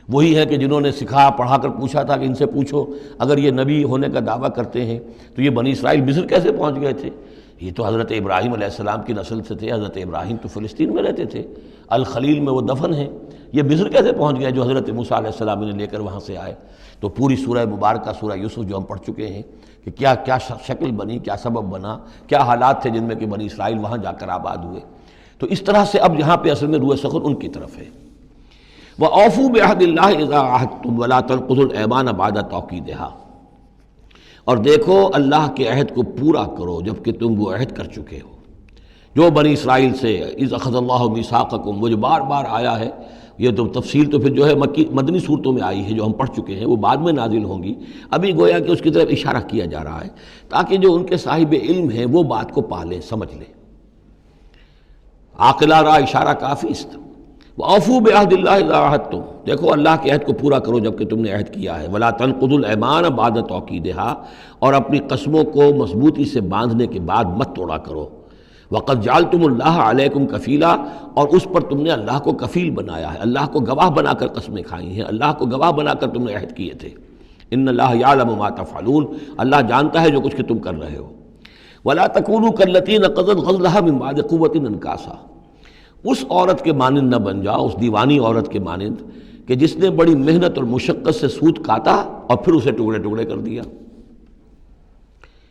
Speaker 2: وہی ہے کہ جنہوں نے سکھا پڑھا کر پوچھا تھا کہ ان سے پوچھو اگر یہ نبی ہونے کا دعویٰ کرتے ہیں تو یہ بنی اسرائیل مصر کیسے پہنچ گئے تھے؟ یہ تو حضرت ابراہیم علیہ السلام کی نسل سے تھے، حضرت ابراہیم تو فلسطین میں رہتے تھے، الخلیل میں وہ دفن ہیں، یہ مصر کیسے پہنچ گئے جو حضرت موسیٰ علیہ السلام نے لے کر وہاں سے آئے؟ تو پوری سورہ مبارکہ سورہ یوسف جو ہم پڑھ چکے ہیں کہ کیا کیا شکل بنی، کیا سبب بنا، کیا حالات تھے جن میں کہ بنی اسرائیل وہاں جا کر آباد ہوئے۔ تو اس طرح سے اب یہاں پہ اصل میں روح سخن ان کی طرف ہے۔ وَأَوْفُوا بِعَهْدِ اللَّهِ إِذَا عَاهَدتُّمْ وَلَا تَنقُضُوا الْأَيْمَانَ بَعْدَ تَوْكِيدِهَا، اور دیکھو اللہ کے عہد کو پورا کرو جب کہ تم وہ عہد کر چکے ہو۔ جو بنی اسرائیل سے اِذْ أَخَذَ اللَّهُ مِيثَاقَكُمْ، وہ جو بار بار آیا ہے، یہ تو تفصیل تو پھر جو ہے مدنی صورتوں میں آئی ہے جو ہم پڑھ چکے ہیں، وہ بعد میں نازل ہوں گی، ابھی گویا کہ اس کی طرف اشارہ کیا جا رہا ہے تاکہ جو ان کے صاحب علم ہیں وہ بات کو پا لیں، سمجھ لیں۔ عاقلہ را اشارہ کافی است۔ وَأَوْفُوا بِعَهْدِ اللَّهِ إِذَا عَاهَدتُّمْ، دیکھو اللہ کے عہد کو پورا کرو جب کہ تم نے عہد کیا ہے۔ وَلَا تَنقُضُوا الْأَيْمَانَ بَعْدَ تَوْكِيدِهَا، اور اپنی قسموں کو مضبوطی سے باندھنے کے بعد مت توڑا کرو۔ وَقَدْ جَعَلْتُمُ اللَّهَ عَلَيْكُمْ كَفِيلًا، اور اس پر تم نے اللہ کو کفیل بنایا ہے، اللہ کو گواہ بنا کر قسمیں کھائی ہیں، اللہ کو گواہ بنا کر تم نے عہد کیے تھے۔ إِنَّ اللَّهَ يَعْلَمُ مَا تَفْعَلُونَ، اللہ جانتا ہے جو کچھ کہ تم کر رہے ہو۔ وَلَا تَكُونُوا كَالَّتِي نَقَضَتْ غَزْلَهَا مِن بَعْدِ قُوَّةٍ أَنْكَاثًا، اس عورت کے مانند نہ بن جاؤ، اس دیوانی عورت کے مانند کہ جس نے بڑی محنت اور مشقت سے سوت کاٹا اور پھر اسے ٹکڑے ٹکڑے کر دیا۔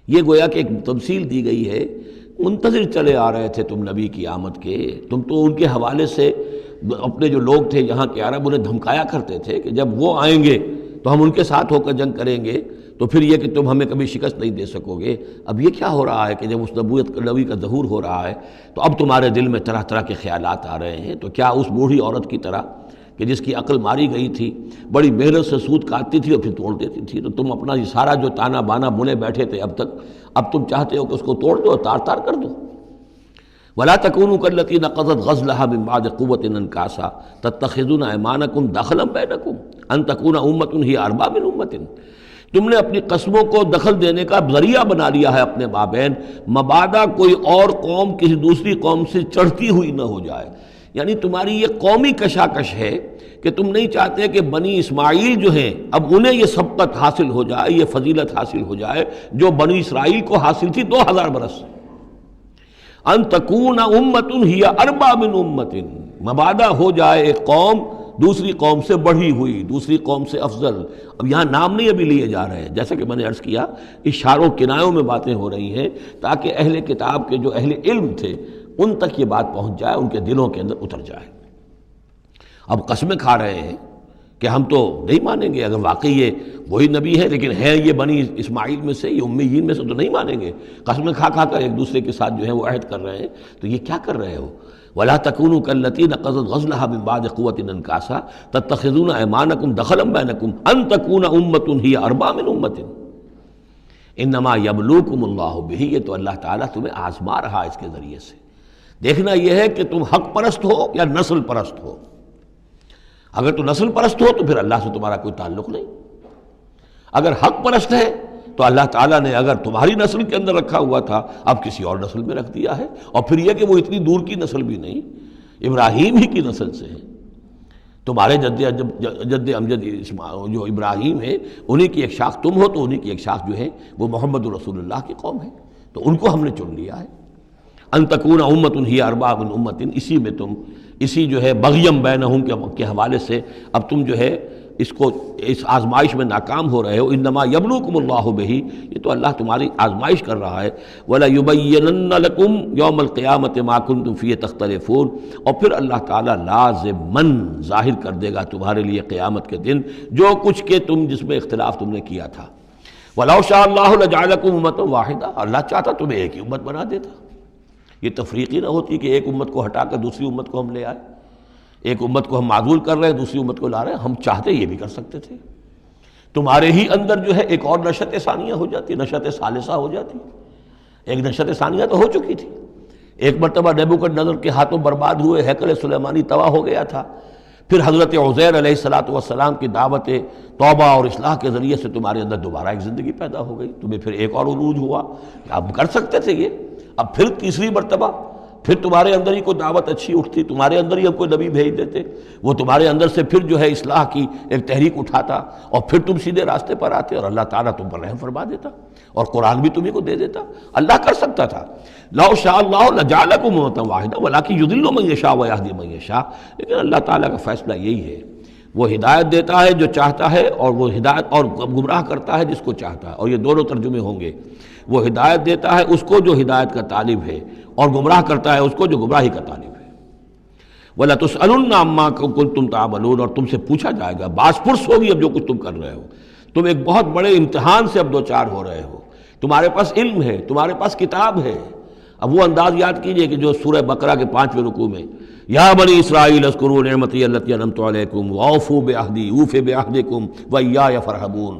Speaker 2: یہ گویا کہ ایک تمثیل دی گئی ہے، منتظر چلے آ رہے تھے تم نبی کی آمد کے، تم تو ان کے حوالے سے اپنے جو لوگ تھے یہاں کے عرب انہیں دھمکایا کرتے تھے کہ جب وہ آئیں گے تو ہم ان کے ساتھ ہو کر جنگ کریں گے، تو پھر یہ کہ تم ہمیں کبھی شکست نہیں دے سکو گے۔ اب یہ کیا ہو رہا ہے کہ جب اس نبی کا ظہور ہو رہا ہے تو اب تمہارے دل میں طرح طرح کے خیالات آ رہے ہیں، تو کیا اس بوڑھی عورت کی طرح کہ جس کی عقل ماری گئی تھی، بڑی محنت سے سود کاٹتی تھی اور پھر توڑ دیتی تھی، تو تم اپنا یہ سارا جو تانا بانا بنے بیٹھے تھے اب تک، اب تم چاہتے ہو کہ اس کو توڑ دو اور تار تار کر دو۔ وَلَا تَكُونُوا كَالَّتِي نَقَضَتْ غَزْلَهَا مِن بَعْدِ قُوَّةٍ أَنْكَاثًا تَتَّخِذُونَ أَيْمَانَكُمْ دَخْلًا بَيْنَكُمْ أَن تَكُونَ أُمَّةٌ هِيَ أَرْبَىٰ مِنْ أُمَّةٍ، تم نے اپنی قسموں کو دخل دینے کا ذریعہ بنا لیا ہے اپنے مابین، مبادا کوئی اور قوم کسی دوسری قوم سے چڑھتی ہوئی نہ ہو جائے۔ یعنی تمہاری یہ قومی کشاکش ہے کہ تم نہیں چاہتے کہ بنی اسماعیل جو ہیں اب انہیں یہ سبقت حاصل ہو جائے، یہ فضیلت حاصل ہو جائے جو بنی اسرائیل کو حاصل تھی 2000 برس۔ ان تکون امۃ ہی اربع من امۃ، مبادا ہو جائے ایک قوم دوسری قوم سے بڑھی ہوئی، دوسری قوم سے افضل۔ اب یہاں نام نہیں ابھی لیے جا رہے ہیں، جیسا کہ میں نے عرض کیا اشاروں کنایوں میں باتیں ہو رہی ہیں تاکہ اہل کتاب کے جو اہل علم تھے ان تک یہ بات پہنچ جائے، ان کے دلوں کے اندر اتر جائے۔ اب قسمیں کھا رہے ہیں کہ ہم تو نہیں مانیں گے، اگر واقعی یہ وہی نبی ہے لیکن ہیں یہ بنی اسماعیل میں سے، یہ امیین میں سے تو نہیں مانیں گے، قسمیں کھا کھا کر ایک دوسرے کے ساتھ جو ہے وہ عہد کر رہے ہیں، تو یہ کیا کر رہے ہو؟ وَلَا تَكُونُوا كَالَّتِي نَقَضَتْ غَزْلَهَا مِن بَعْدِ قُوَّةٍ أَنْكَاثًا تَتَّخِذُونَ أَيْمَانَكُمْ دَخَلًا بَيْنَكُمْ أَن تَكُونَ أُمَّةٌ هِيَ أَرْبَىٰ مِنْ أُمَّةٍ إِنَّمَا يَبْلُوكُمُ اللَّهُ بِهِ، یہ تو اللہ تعالیٰ تمہیں آزما رہا ہے اس کے ذریعے سے۔ دیکھنا یہ ہے کہ تم حق پرست ہو یا نسل پرست ہو۔ اگر تو نسل پرست ہو تو پھر اللہ سے تمہارا کوئی تعلق نہیں، اگر حق پرست ہے تو اللہ تعالیٰ نے اگر تمہاری نسل کے اندر رکھا ہوا تھا اب کسی اور نسل میں رکھ دیا ہے، اور پھر یہ کہ وہ اتنی دور کی نسل بھی نہیں، ابراہیم ہی کی نسل سے ہے، تمہارے جد امجد جو ابراہیم ہے انہی کی ایک شاخ تم ہو، تو انہی کی ایک شاخ جو ہے وہ محمد رسول اللہ کی قوم ہے، تو ان کو ہم نے چن لیا ہے۔ ان تکون امۃ ہی اربع من امۃ، اسی میں تم اسی جو ہے بغیم بینہم کے حوالے سے اب تم جو ہے اس آزمائش میں ناکام ہو رہے ہو۔ انما یبلوکم اللہ بہ، یہ تو اللہ تمہاری آزمائش کر رہا ہے۔ وَلَيُبَيِّنَنَّ لَكُمْ يَوْمَ الْقِيَامَةِ مَا كُنْتُمْ فِيهِ تَخْتَلِفُونَ، اور پھر اللہ تعالیٰ لازماً ظاہر کر دے گا تمہارے لیے قیامت کے دن جو کچھ کہ تم جس میں اختلاف تم نے کیا تھا۔ وَلَوْ شَاءَ اللَّهُ لَجَعَلَكُمْ أُمَّةً وَاحِدَةً، اللہ چاہتا تمہیں ایک ہی امت بنا دیتا، یہ تفریقی نہ ہوتی کہ ایک امت کو ہٹا کر دوسری امت کو ہم لے آئے، ایک امت کو ہم معزول کر رہے ہیں دوسری امت کو لا رہے ہیں، ہم چاہتے یہ بھی کر سکتے تھے۔ تمہارے ہی اندر جو ہے ایک اور نشت ثانیہ ہو جاتی، نشت ثالثہ ہو جاتی، ایک نشت ثانیہ تو ہو چکی تھی۔ ایک مرتبہ نیبوکدنیزر کے ہاتھوں برباد ہوئے ہیکل سلیمانی تباہ ہو گیا تھا، پھر حضرت عزیر علیہ السلام کی دعوت توبہ اور اصلاح کے ذریعے سے تمہارے اندر دوبارہ ایک زندگی پیدا ہو گئی، تمہیں پھر ایک اور عروج ہوا، اب کر سکتے تھے یہ، اب پھر تیسری مرتبہ پھر تمہارے اندر ہی کوئی دعوت اچھی اٹھتی، تمہارے اندر ہی ہم کوئی نبی بھیج دیتے، وہ تمہارے اندر سے پھر جو ہے اصلاح کی ایک تحریک اٹھاتا، اور پھر تم سیدھے راستے پر آتے، اور اللہ تعالیٰ تم پر رحم فرما دیتا، اور قرآن بھی تمہیں کو دے دیتا۔ اللہ کر سکتا تھا، لو شاء اللہ لجعلکم امۃ واحدہ ولکن یضل من یشاء ویہدی من یشاء، لیکن اللہ تعالیٰ کا فیصلہ یہی ہے، وہ ہدایت دیتا ہے جو چاہتا ہے، اور وہ ہدایت اور گمراہ کرتا ہے جس کو چاہتا ہے، اور یہ دونوں ترجمے ہوں گے، وہ ہدایت دیتا ہے اس کو جو ہدایت کا طالب ہے، اور گمراہ کرتا ہے اس کو جو گمراہی کا طالب ہے۔ وَلَتُسْأَلُنَّ عَمَّا كُنتُمْ تَعْمَلُونَ، اور تم سے پوچھا جائے گا، باز پرس ہوگی اب جو کچھ تم کر رہے ہو، تم ایک بہت بڑے امتحان سے اب دوچار ہو رہے ہو، تمہارے پاس علم ہے، تمہارے پاس کتاب ہے۔ اب وہ انداز یاد کیجئے کہ جو سورہ بقرہ کے 5ویں رکوع میں یا بنی اسرائیل اذکروا نعمتی التی انعمت علیکم واوفوا بعہدی اوف بعہدکم وایای فارہبون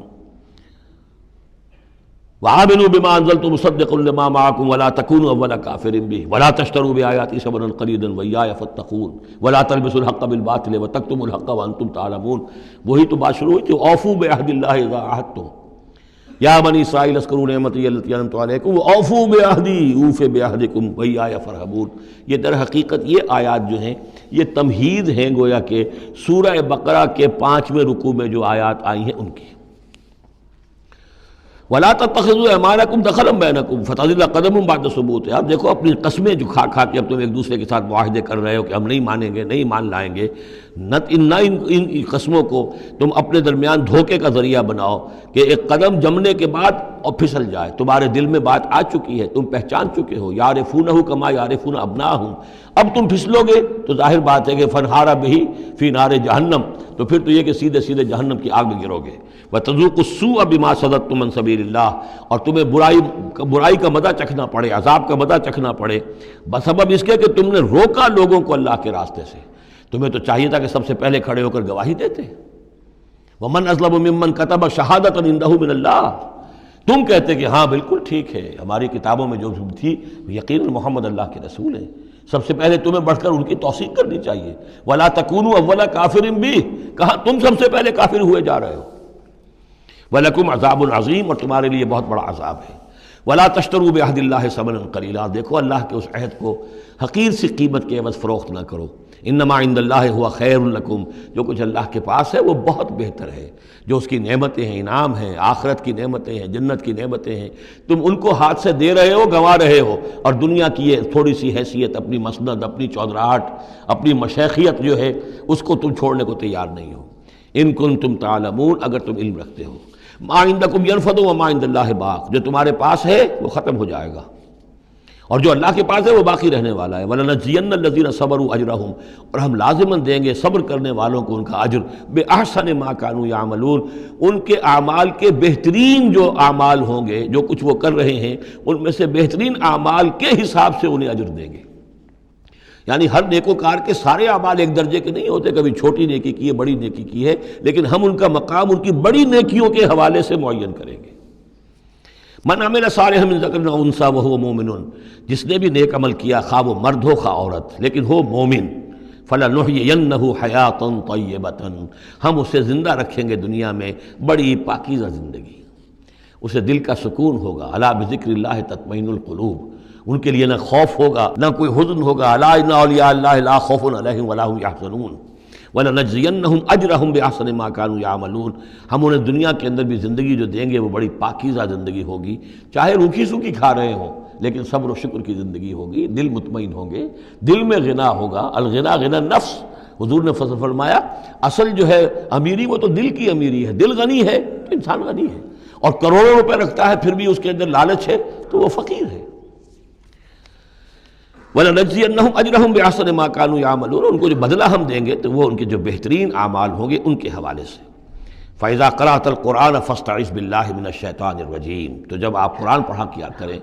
Speaker 2: وآمنوا بما انزلت مصدقا لما معکم ولا تکونوا اول کافر بہ ولا تشتروا بآیاتی ثمنا قلیلا وایای فاتقون ولا تلبسوا الحق بالباطل وتکتموا الحق وانتم تعلمون۔ وہی تو بات شروع ہوئی تھی، اوفوا بعہد اللہ اذا عاہدتم، یا بنی اسرائیل اذکروا نعمتی التی انعمت علیکم واوفوا بعہدی اوف بعہدکم وایای فارہبون۔ یہ در حقیقت یہ آیات جو ہیں یہ تمہید ہیں گویا کہ سورہ بقرہ کے 5ویں رکوع میں جو آیات آئی ہیں ان کی۔ وَلَا تَتَّخِذُوا أَيْمَانَكُمْ دَخَلًا بَيْنَكُمْ فَتَزِلَّ قَدَمٌ بَعْدَ ثُبُوتِهَا۔ اب دیکھو اپنی قسمیں جو کھا کھا کے اب تم ایک دوسرے کے ساتھ معاہدے کر رہے ہو کہ ہم نہیں مانیں گے، نہیں مان لائیں گے، نہ ان قسموں کو تم اپنے درمیان دھوکے کا ذریعہ بناؤ کہ ایک قدم جمنے کے بعد اور پھسل جائے، تمہارے دل میں بات آ چکی ہے، تم پہچان چکے ہو، یعرفونہ کما یعرفون ابناہم، اب تم پھسلو گے تو ظاہر بات ہے کہ فنہارا بہ فی نار جہنم، تو پھر تو یہ کہ سیدھے سیدھے جہنم کی آگ میں گرو گے۔ وَتَذُوقُوا السُّوءَ بِمَا صَدَدتُّمْ عَنْ سَبِيلِ اللَّهِ، اور تمہیں برائی کا مزہ چکھنا پڑے، عذاب کا مزہ چکھنا پڑے بسبب اس کے کہ تم نے روکا لوگوں کو اللہ کے راستے سے۔ تمہیں تو چاہیے تھا کہ سب سے پہلے کھڑے ہو کر گواہی دیتے۔ وَمَنْ أَظْلَمُ مِمَّنْ كَتَبَ شَهَادَةً عِندَهُ مِنَ اللَّهِ، تم کہتے کہ ہاں بالکل ٹھیک ہے، ہماری کتابوں میں جو تھی یقیناً محمد اللہ کے رسول ہیں، سب سے پہلے تمہیں بڑھ کر ان کی توثیق کرنی چاہیے۔ وَلَا تَكُونُوا أَوَّلَ كَافِرٍ بِهِ، کہاں تم سب سے پہلے کافر ہوئے جا رہے ہو۔ وَلَكُمْ عَذَابٌ عَظِيمٌ، اور تمہارے لیے بہت بڑا عذاب ہے۔ وَلَا تَشْتَرُوا بِعَهْدِ اللَّهِ ثَمَنًا قَلِيلًا، دیکھو اللہ کے اس عہد کو حقیر سی قیمت کے عوض فروخت نہ کرو۔ انما عند اللہ هو خیر لکم، جو کچھ اللہ کے پاس ہے وہ بہت بہتر ہے، جو اس کی نعمتیں ہیں، انعام ہیں، آخرت کی نعمتیں ہیں، جنت کی نعمتیں ہیں، تم ان کو ہاتھ سے دے رہے ہو، گنوا رہے ہو، اور دنیا کی یہ تھوڑی سی حیثیت، اپنی مسند، اپنی چودراہٹ، اپنی مشیخیت جو ہے اس کو تم چھوڑنے کو تیار نہیں ہو۔ ان کنتم تعلمون، اگر تم علم رکھتے ہو۔ ما عندکم ینفد وما عند اللہ باق، جو تمہارے پاس ہے وہ ختم ہو جائے گا، اور جو اللہ کے پاس ہے وہ باقی رہنے والا ہے۔ وَلَنَجْزِيَنَّ الَّذِينَ صَبَرُوا أَجْرَهُمْ، اور ہم لازماً دیں گے صبر کرنے والوں کو ان کا اجر، بِأَحْسَنِ مَا كَانُوا يَعْمَلُونَ، ان کے اعمال کے بہترین جو اعمال ہوں گے، جو کچھ وہ کر رہے ہیں ان میں سے بہترین اعمال کے حساب سے انہیں اجر دیں گے۔ یعنی ہر نیکوکار کے سارے اعمال ایک درجے کے نہیں ہوتے، کبھی چھوٹی نیکی کی ہے، بڑی نیکی کی ہے، لیکن ہم ان کا مقام ان کی بڑی نیکیوں کے حوالے سے معین کریں گے۔ من عمل صالحا من ذکر او انثی وهو مؤمن، جس نے بھی نیک عمل کیا، خواہ وہ مرد ہو خواہ عورت، لیکن ہو مومن، فلنحینہ حیاۃ طیبۃ، ہم اسے زندہ رکھیں گے دنیا میں بڑی پاکیزہ زندگی، اسے دل کا سکون ہوگا۔ الا بذکر اللہ تطمئن القلوب، ان کے لیے نہ خوف ہوگا نہ کوئی حزن ہوگا۔ الا ان اولیاء اللہ لا خوف علیہم ولا هم یحزنون وَلَنَجْزِيَنَّهُمْ أَجْرَهُمْ بِأَحْسَنِ مَا كَانُوا يَعْمَلُونَ، ہم انہیں دنیا کے اندر بھی زندگی جو دیں گے وہ بڑی پاکیزہ زندگی ہوگی، چاہے روکھی سوکھی کھا رہے ہوں لیکن صبر و شکر کی زندگی ہوگی، دل مطمئن ہوں گے، دل میں غنا ہوگا۔ الغنا غنا نفس، حضور نے فرمایا اصل جو ہے امیری وہ تو دل کی امیری ہے، دل غنی ہے تو انسان غنی ہے، اور کروڑوں روپے رکھتا ہے پھر بھی اس کے اندر لالچ ہے تو وہ فقیر ہے۔ وَلَنَجْزِيَنَّهُمْ أَجْرَهُمْ بِأَحْسَنِ مَا كَانُوا يَعْمَلُونَ، ان کو جو بدلہ ہم دیں گے تو وہ ان کے جو بہترین اعمال ہوں گے ان کے حوالے سے۔ فَإِذَا قَرَأْتَ الْقُرْآنَ فَاسْتَعِذْ بِاللَّهِ مِنَ الشَّيْطَانِ الرَّجِيمِ، تو جب آپ قرآن پڑھا کیا کریں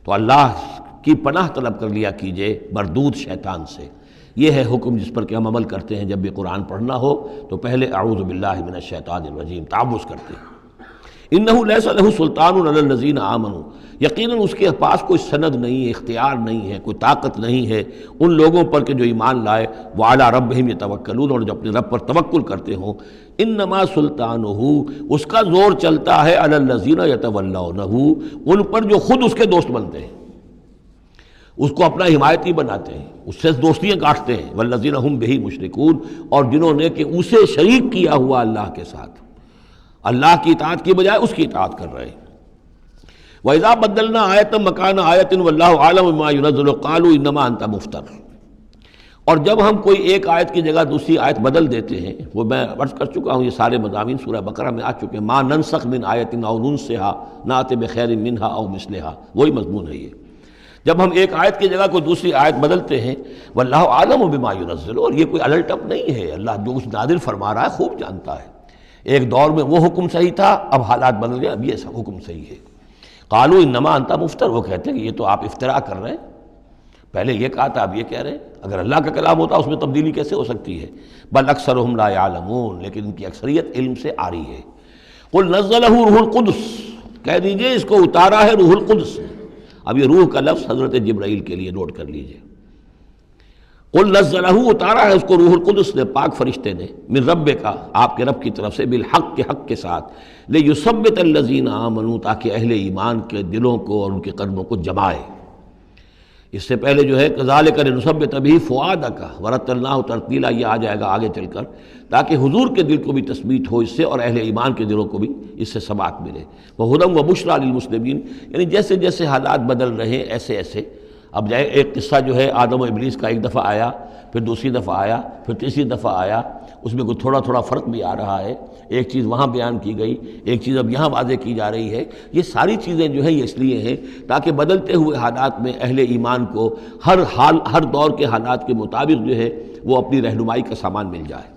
Speaker 2: تو اللہ کی پناہ طلب کر لیا کیجئے مردود شیطان سے۔ یہ ہے حکم جس پر کہ ہم عمل کرتے ہیں، جب بھی قرآن پڑھنا ہو تو پہلے اعوذ باللہ من الشیطان الرجیم تعوذ کرتے ہیں۔ انہ لیس لہ سلطان علی الذین آمنوا، یقیناً اس کے پاس کوئی سند نہیں ہے، اختیار نہیں ہے، کوئی طاقت نہیں ہے ان لوگوں پر کہ جو ایمان لائے، وعلی ربہم یتوکلون، اور جو اپنے رب پر توکل کرتے ہوں۔ انما سلطانہ، اس کا زور چلتا ہے علی الذین یتولونہ، ان پر جو خود اس کے دوست بنتے ہیں، اس کو اپنا حمایتی بناتے ہیں، اس سے دوستیاں کاٹتے ہیں، والذین ہم بہ مشرکون، اور جنہوں نے کہ اسے شریک کیا ہوا اللہ کے ساتھ، اللہ کی اطاعت کی بجائے اس کی اطاعت کر رہے ہیں۔ وَإِذَا بَدَّلْنَا آیَةً مَّكَانَ آیَةٍ وَاللَّهُ أَعْلَمُ بِمَا يُنَزِّلُ قَالُوا إِنَّمَا أَنتَ مُفْتَرٍ، اور جب ہم کوئی ایک آیت کی جگہ دوسری آیت بدل دیتے ہیں، وہ میں عرض کر چکا ہوں، یہ سارے مضامین سورہ بقرہ میں آ چکے ہیں، مَا نَنسَخْ مِنْ آیَةٍ أَوْ نُنسِهَا نَأْتِ بِخَيْرٍ مِّنْهَا أَوْ مِثْلِهَا، وہی مضمون ہے یہ۔ جب ہم ایک آیت کی جگہ کوئی دوسری آیت بدلتے ہیں، واللہ عالم بما ينزل، اور یہ کوئی الٹ اپ نہیں ہے، اللہ جو کچھ نازل فرما رہا ہے خوب جانتا ہے۔ ایک دور میں وہ حکم صحیح تھا، اب حالات بدل گئے، اب یہ سب حکم صحیح ہے۔ قالوا انما انت مفتر، وہ کہتے ہیں کہ یہ تو آپ افتراء کر رہے ہیں، پہلے یہ کہا تھا اب یہ کہہ رہے ہیں، اگر اللہ کا کلام ہوتا اس میں تبدیلی کیسے ہو سکتی ہے؟ بل اکثرهم لا يعلمون، لیکن ان کی اکثریت علم سے آ رہی ہے۔ قل نزلہ روح القدس، کہہ دیجئے اس کو اتارا ہے روح القدس۔ اب یہ روح کا لفظ حضرت جبرائیل کے لیے نوٹ کر لیجئے۔ قل نزلہ، اتارا ہے اس کو روح القدس نے، پاک فرشتے نے، من ربک، آپ کے رب کی طرف سے، بالحق، کے حق کے ساتھ، لیثبت الذین آمنوا، تاکہ اہل ایمان کے دلوں کو اور ان کے قلبوں کو جمائے۔ اس سے پہلے جو ہے کذالک لنثبت بہ فؤادک ورتلناہ ترتیلا، یہ آ جائے گا آگے چل کر، تاکہ حضور کے دل کو بھی تثبیت ہو اس سے، اور اہل ایمان کے دلوں کو بھی اس سے ثبات ملے۔ وہدی وبشریٰ للمسلمین، یعنی جیسے جیسے حالات بدل رہے ہیں ایسے ایسے، اب جائے ایک قصہ جو ہے آدم و ابلیس کا ایک دفعہ آیا، پھر دوسری دفعہ آیا، پھر تیسری دفعہ آیا، اس میں کوئی تھوڑا تھوڑا فرق بھی آ رہا ہے، ایک چیز وہاں بیان کی گئی، ایک چیز اب یہاں واضح کی جا رہی ہے۔ یہ ساری چیزیں جو ہیں یہ اس لیے ہیں تاکہ بدلتے ہوئے حالات میں اہل ایمان کو ہر حال، ہر دور کے حالات کے مطابق جو ہے وہ اپنی رہنمائی کا سامان مل جائے۔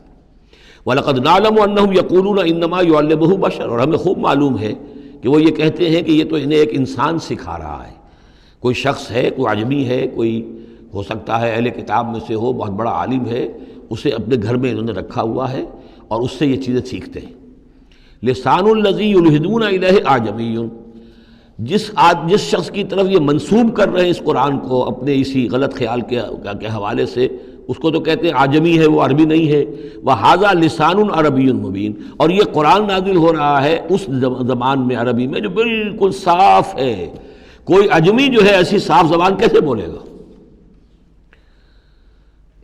Speaker 2: وَلَقَدْ نَعْلَمُ أَنَّهُمْ يَقُولُونَ إِنَّمَا يُعَلِّمُهُ بَشَرٌ، اور ہمیں خوب معلوم ہے کہ وہ یہ کہتے ہیں کہ یہ تو انہیں ایک انسان سکھا رہا ہے، کوئی شخص ہے، کوئی عجمی ہے، کوئی ہو سکتا ہے اہل کتاب میں سے ہو، بہت بڑا عالم ہے، اسے اپنے گھر میں انہوں نے رکھا ہوا ہے اور اس سے یہ چیزیں سیکھتے ہیں۔ لسان الذی یلحدون الیہ اعجمی، جس شخص کی طرف یہ منسوب کر رہے ہیں اس قرآن کو اپنے اسی غلط خیال کے حوالے سے، اس کو تو کہتے ہیں عجمی ہے، وہ عربی نہیں ہے۔ وہذا لسان عربی مبین، اور یہ قرآن نازل ہو رہا ہے اس زبان میں، عربی میں جو بالکل صاف ہے، کوئی عجمی جو ہے ایسی صاف زبان کیسے بولے گا؟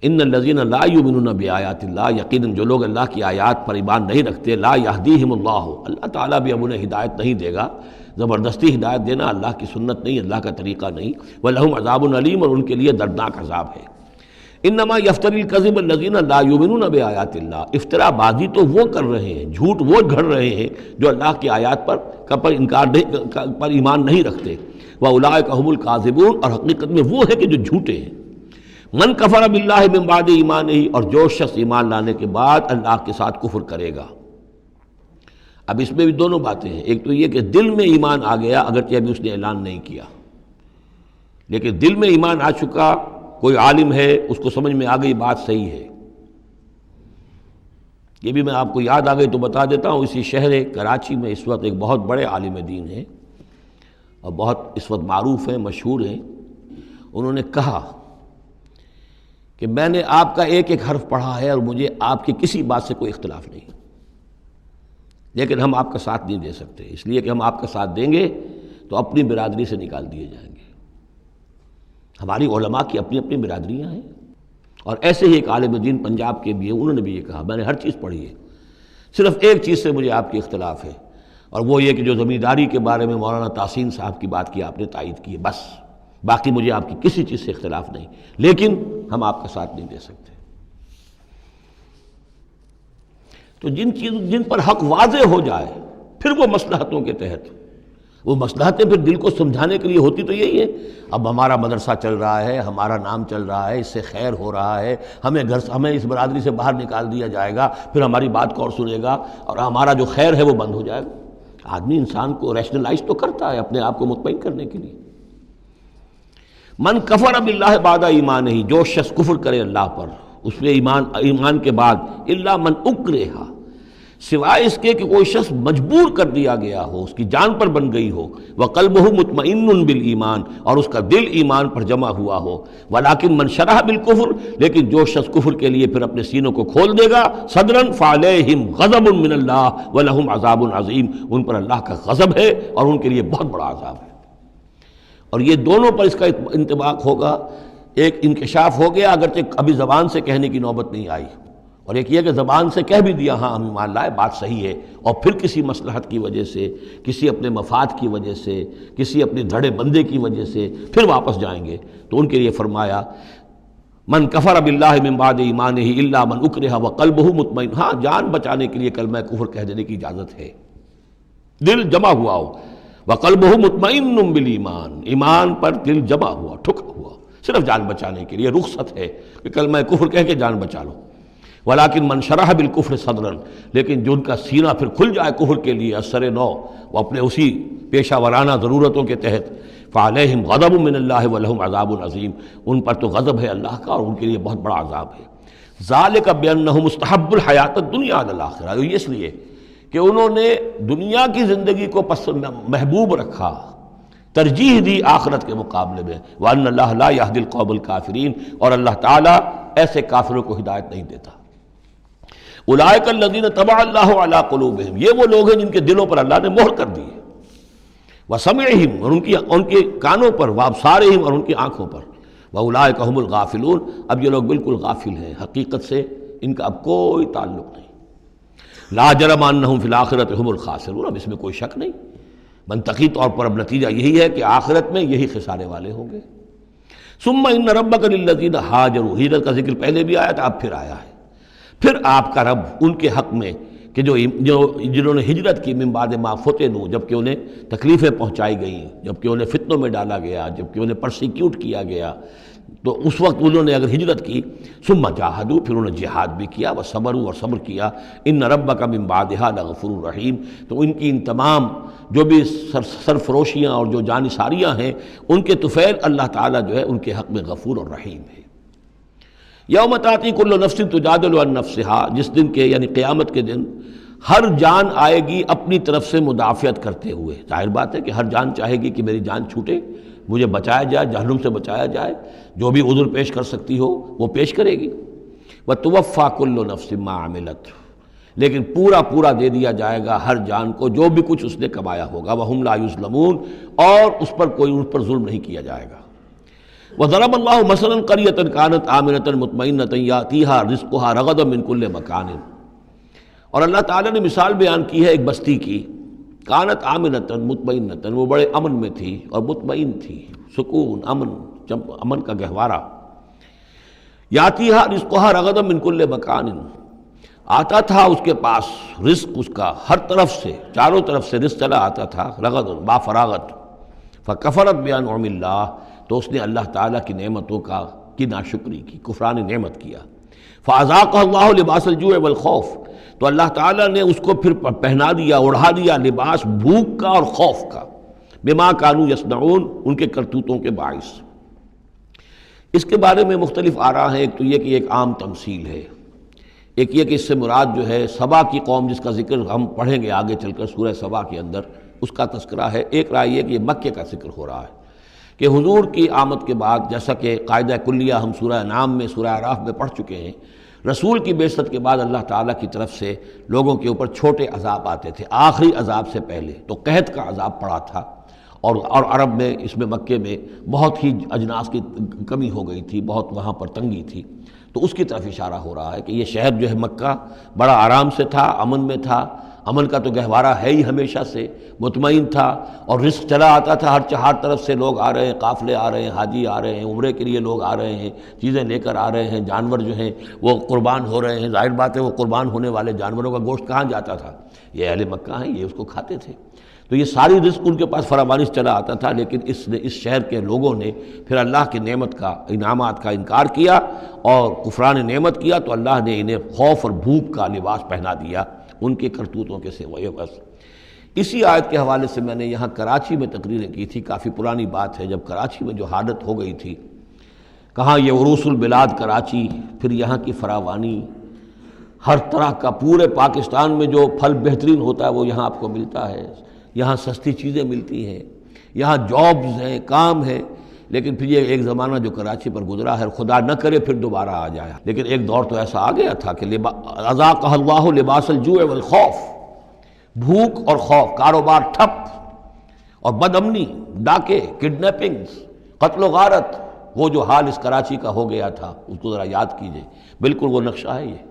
Speaker 2: ان الذین لا یؤمنون بآیات اللہ، یقیناً جو لوگ اللہ کی آیات پر ایمان نہیں رکھتے، لا یہدیہم اللہ، اللہ تعالیٰ بھی اب انہیں ہدایت نہیں دے گا، زبردستی ہدایت دینا اللہ کی سنت نہیں، اللہ کا طریقہ نہیں۔ وَلَهُمْ عَذَابٌ أَلِيمٌ، اور ان کے لیے دردناک عذاب ہے۔ انما یفتری الکذب الذین لا یؤمنون بآیات اللہ، افطرا بازی تو وہ کر رہے ہیں، جھوٹ وہ گھڑ رہے ہیں جو اللہ کی آیات پر انکار پر ایمان نہیں رکھتے، وَأُولَٰئِکَ هُمُ الْكَاذِبُونَ، اور حقیقت میں وہ ہے کہ جو جھوٹے ہیں۔ من کفر باللہ من بعد ایمانہ، اور جو شخص ایمان لانے کے بعد اللہ کے ساتھ کفر کرے گا۔ اب اس میں بھی دونوں باتیں ہیں، ایک تو یہ کہ دل میں ایمان آ گیا اگرچہ ابھی اس نے اعلان نہیں کیا، لیکن دل میں ایمان آ چکا، کوئی عالم ہے اس کو سمجھ میں آ گئی بات صحیح ہے۔ یہ بھی میں آپ کو یاد آ گئی تو بتا دیتا ہوں، اسی شہر کراچی میں اس وقت ایک بہت بڑے عالم دین ہیں اور بہت اس وقت معروف ہیں، مشہور ہیں۔ انہوں نے کہا کہ میں نے آپ کا ایک ایک حرف پڑھا ہے اور مجھے آپ کی کسی بات سے کوئی اختلاف نہیں، لیکن ہم آپ کا ساتھ نہیں دے سکتے، اس لیے کہ ہم آپ کا ساتھ دیں گے تو اپنی برادری سے نکال دیے جائیں گے۔ ہماری علماء کی اپنی اپنی برادریاں ہیں، اور ایسے ہی ایک عالم دین پنجاب کے بھی ہیں، انہوں نے بھی یہ کہا، میں نے ہر چیز پڑھی ہے، صرف ایک چیز سے مجھے آپ کی اختلاف ہے، اور وہ یہ کہ جو زمینداری کے بارے میں مولانا تحسین صاحب کی بات کی آپ نے تائید کی ہے، بس باقی مجھے آپ کی کسی چیز سے اختلاف نہیں، لیکن ہم آپ کا ساتھ نہیں دے سکتے۔ تو جن پر حق واضح ہو جائے پھر وہ مصلحتوں کے تحت، وہ مصلحتیں پھر دل کو سمجھانے کے لیے ہوتی تو یہی ہے، اب ہمارا مدرسہ چل رہا ہے، ہمارا نام چل رہا ہے، اس سے خیر ہو رہا ہے، ہمیں اس برادری سے باہر نکال دیا جائے گا، پھر ہماری بات کون سنے گا، اور ہمارا جو خیر ہے وہ بند ہو جائے گا۔ آدمی انسان کو ریشنلائز تو کرتا ہے اپنے آپ کو مطمئن کرنے کے لیے۔ من کفر باللہ بعد ایمانہ، جو شخص کفر کرے اللہ پر اس میں ایمان کے بعد، الا من اکرہ، سوائے اس کے کہ کوئی شخص مجبور کر دیا گیا ہو، اس کی جان پر بن گئی ہو، وقلبہ مطمئن بالایمان، اور اس کا دل ایمان پر جمع ہوا ہو، ولکن من شرح بالکفر، لیکن جو شخص کفر کے لیے پھر اپنے سینوں کو کھول دے گا، صدرا فعلیہم غضب من اللہ ولہم عذاب عظیم، ان پر اللہ کا غضب ہے اور ان کے لیے بہت بڑا عذاب ہے۔ اور یہ دونوں پر اس کا انطباق ہوگا، ایک انکشاف ہو گیا اگرچہ ابھی زبان سے کہنے کی نوبت نہیں آئی، اور ایک یہ کہ زبان سے کہہ بھی دیا ہاں ہم ایمان لائے، بات صحیح ہے، اور پھر کسی مصلحت کی وجہ سے، کسی اپنے مفاد کی وجہ سے، کسی اپنے دھڑے بندے کی وجہ سے پھر واپس جائیں گے، تو ان کے لیے فرمایا من کفر باللہ من بعد ایمانہ الا من اکرہ وقلبہ مطمئن، ہاں جان بچانے کے لیے کلمہ کفر کہہ دینے کی اجازت ہے، دل جمع ہوا ہو، وقلبہ مطمئن بالایمان، ایمان پر دل جمع ہوا، ٹھکا ہوا، صرف جان بچانے کے لیے رخصت ہے کہ کلمہ کفر کہہ کے جان بچا لو۔ ولیکن من شرح بالکفر صدرا، لیکن جن کا سینہ پھر کھل جائے کفر کے لیے اثر نو، وہ اپنے اسی پیشہ ورانہ ضرورتوں کے تحت، فعلیہم غضب من اللہ ولہم عذاب عظیم، ان پر تو غضب ہے اللہ کا اور ان کے لیے بہت بڑا عذاب ہے۔ ذالک بانہم مستحب الحیات الدنیا علی الاخرہ، یہ اس لیے کہ انہوں نے دنیا کی زندگی کو محبوب رکھا، ترجیح دی آخرت کے مقابلے میں، وان اللہ لا یہدی القوم الکافرین، اور اللہ تعالیٰ ایسے کافروں کو ہدایت نہیں دیتا۔ اولئک الذین طبع اللہ علی قلوبہم، یہ وہ لوگ ہیں جن کے دلوں پر اللہ نے مہر کر دی ہے، وسمعہم، اور ان کے کانوں پر، وابصارہم، اور ان کی آنکھوں پر، واولئک هم الغافلون، اب یہ لوگ بالکل غافل ہیں، حقیقت سے ان کا اب کوئی تعلق نہیں۔ لا جرم انہم فی الآخرۃ هم الخاسرون، اب اس میں کوئی شک نہیں، منطقی طور پر اب نتیجہ یہی ہے کہ آخرت میں یہی خسارے والے ہوں گے۔ ثم ان ربک للذین ہاجروا، ہجرت کا ذکر پہلے بھی آیا تھا، اب پھر آیا ہے، پھر آپ کا رب ان کے حق میں کہ جنہوں نے ہجرت کی من بعد ما فتنوا، جبکہ انہیں تکلیفیں پہنچائی گئیں، جبکہ انہیں فتنوں میں ڈالا گیا، جبکہ انہیں پرسیکیوٹ کیا گیا، تو اس وقت انہوں نے اگر ہجرت کی، ثم جاہدوا، پھر انہوں نے جہاد بھی کیا، وصبروا، اور صبر کیا، ان ربک من بعدھا لغفور رحیم، تو ان کی ان تمام جو بھی سرفروشیاں اور جو جانثاریاں ہیں، ان کے طفیل اللہ تعالیٰ جو ہے ان کے حق میں غفور اور رحیم ہے۔ یوم تاتی کل نفس تجادل عن نفسہا، جس دن کے یعنی قیامت کے دن ہر جان آئے گی اپنی طرف سے مدافعت کرتے ہوئے، ظاہر بات ہے کہ ہر جان چاہے گی کہ میری جان چھوٹے، مجھے بچایا جائے، جہنم سے بچایا جائے، جو بھی عذر پیش کر سکتی ہو وہ پیش کرے گی۔ وتوفی کل نفس ما عملت، لیکن پورا دے دیا جائے گا ہر جان کو جو بھی کچھ اس نے کمایا ہوگا، وہم لا یظلمون، اور اس پر ظلم نہیں کیا جائے گا۔ وضرب اللہ مثلا قریۃ کانت آمنۃ مطمئنۃ یاتیہا رزقہا رغدا من کل مکان، اور اللہ تعالیٰ نے مثال بیان کی ہے ایک بستی کی، کانت آمنۃ مطمئنۃ، وہ بڑے امن میں تھی اور مطمئن تھی، سکون، امن کا گہوارہ، یاتیہا رزقہا رغدا من کل مکان، آتا تھا اس کے پاس رزق اس کا ہر طرف سے، چاروں طرف سے رزق چلا آتا تھا، رغدا با فراغت، فکفرت بانعم اللہ، تو اس نے اللہ تعالیٰ کی نعمتوں کی ناشکری کی، کفران نعمت کیا، فاذاقہ اللہ لباس الجوع والخوف، تو اللہ تعالیٰ نے اس کو پھر پہنا دیا، اڑھا دیا لباس بھوک کا اور خوف کا، بما کانوا یصنعون، ان کے کرتوتوں کے باعث۔ اس کے بارے میں مختلف آراء ہیں، ایک تو یہ کہ ایک عام تمثیل ہے، ایک یہ کہ اس سے مراد جو ہے سبا کی قوم جس کا ذکر ہم پڑھیں گے آگے چل کر سورہ سبا کے اندر، اس کا تذکرہ ہے۔ ایک رائے یہ کہ یہ مکے کا ذکر ہو رہا ہے کہ حضور کی آمد کے بعد، جیسا کہ قاعدہ کلیہ ہم سورہ انعام میں، سورہ اعراف میں پڑھ چکے ہیں، رسول کی بعثت کے بعد اللہ تعالیٰ کی طرف سے لوگوں کے اوپر چھوٹے عذاب آتے تھے، آخری عذاب سے پہلے تو قحط کا عذاب پڑا تھا، اور عرب میں، اس میں مکے میں بہت ہی اجناس کی کمی ہو گئی تھی، بہت وہاں پر تنگی تھی، تو اس کی طرف اشارہ ہو رہا ہے کہ یہ شہر جو ہے مکہ بڑا آرام سے تھا، امن میں تھا، امن کا تو گہوارہ ہے ہی ہمیشہ سے، مطمئن تھا، اور رزق چلا آتا تھا، ہر طرف سے لوگ آ رہے ہیں، قافلے آ رہے ہیں، حاجی آ رہے ہیں، عمرے کے لیے لوگ آ رہے ہیں، چیزیں لے کر آ رہے ہیں، جانور جو ہیں وہ قربان ہو رہے ہیں، ظاہر بات ہے وہ قربان ہونے والے جانوروں کا گوشت کہاں جاتا تھا؟ یہ اہل مکہ ہیں، یہ اس کو کھاتے تھے، تو یہ ساری رزق ان کے پاس فراوانی چلا آتا تھا، لیکن اس شہر کے لوگوں نے پھر اللہ کی نعمت کا، انعامات کا انکار کیا اور کفران نعمت کیا، تو اللہ نے انہیں خوف اور بھوک کا لباس پہنا دیا ان کے کرتوتوں کے سوائے بس۔ اسی آیت کے حوالے سے میں نے یہاں کراچی میں تقریریں کی تھی، کافی پرانی بات ہے، جب کراچی میں جو حالت ہو گئی تھی، کہاں یہ عروس البلاد کراچی، پھر یہاں کی فراوانی، ہر طرح کا پورے پاکستان میں جو پھل بہترین ہوتا ہے وہ یہاں آپ کو ملتا ہے، یہاں سستی چیزیں ملتی ہیں، یہاں جابز ہیں، کام ہے، لیکن پھر یہ ایک زمانہ جو کراچی پر گزرا ہے، خدا نہ کرے پھر دوبارہ آ جائے، لیکن ایک دور تو ایسا آ گیا تھا کہ اذاقہ اللہ لباس الجوع والخوف، بھوک اور خوف، کاروبار ٹھپ، اور بد امنی، ڈاکے، کڈنیپنگز، قتل و غارت، وہ جو حال اس کراچی کا ہو گیا تھا اس کو ذرا یاد کیجئے، بالکل وہ نقشہ ہے یہ۔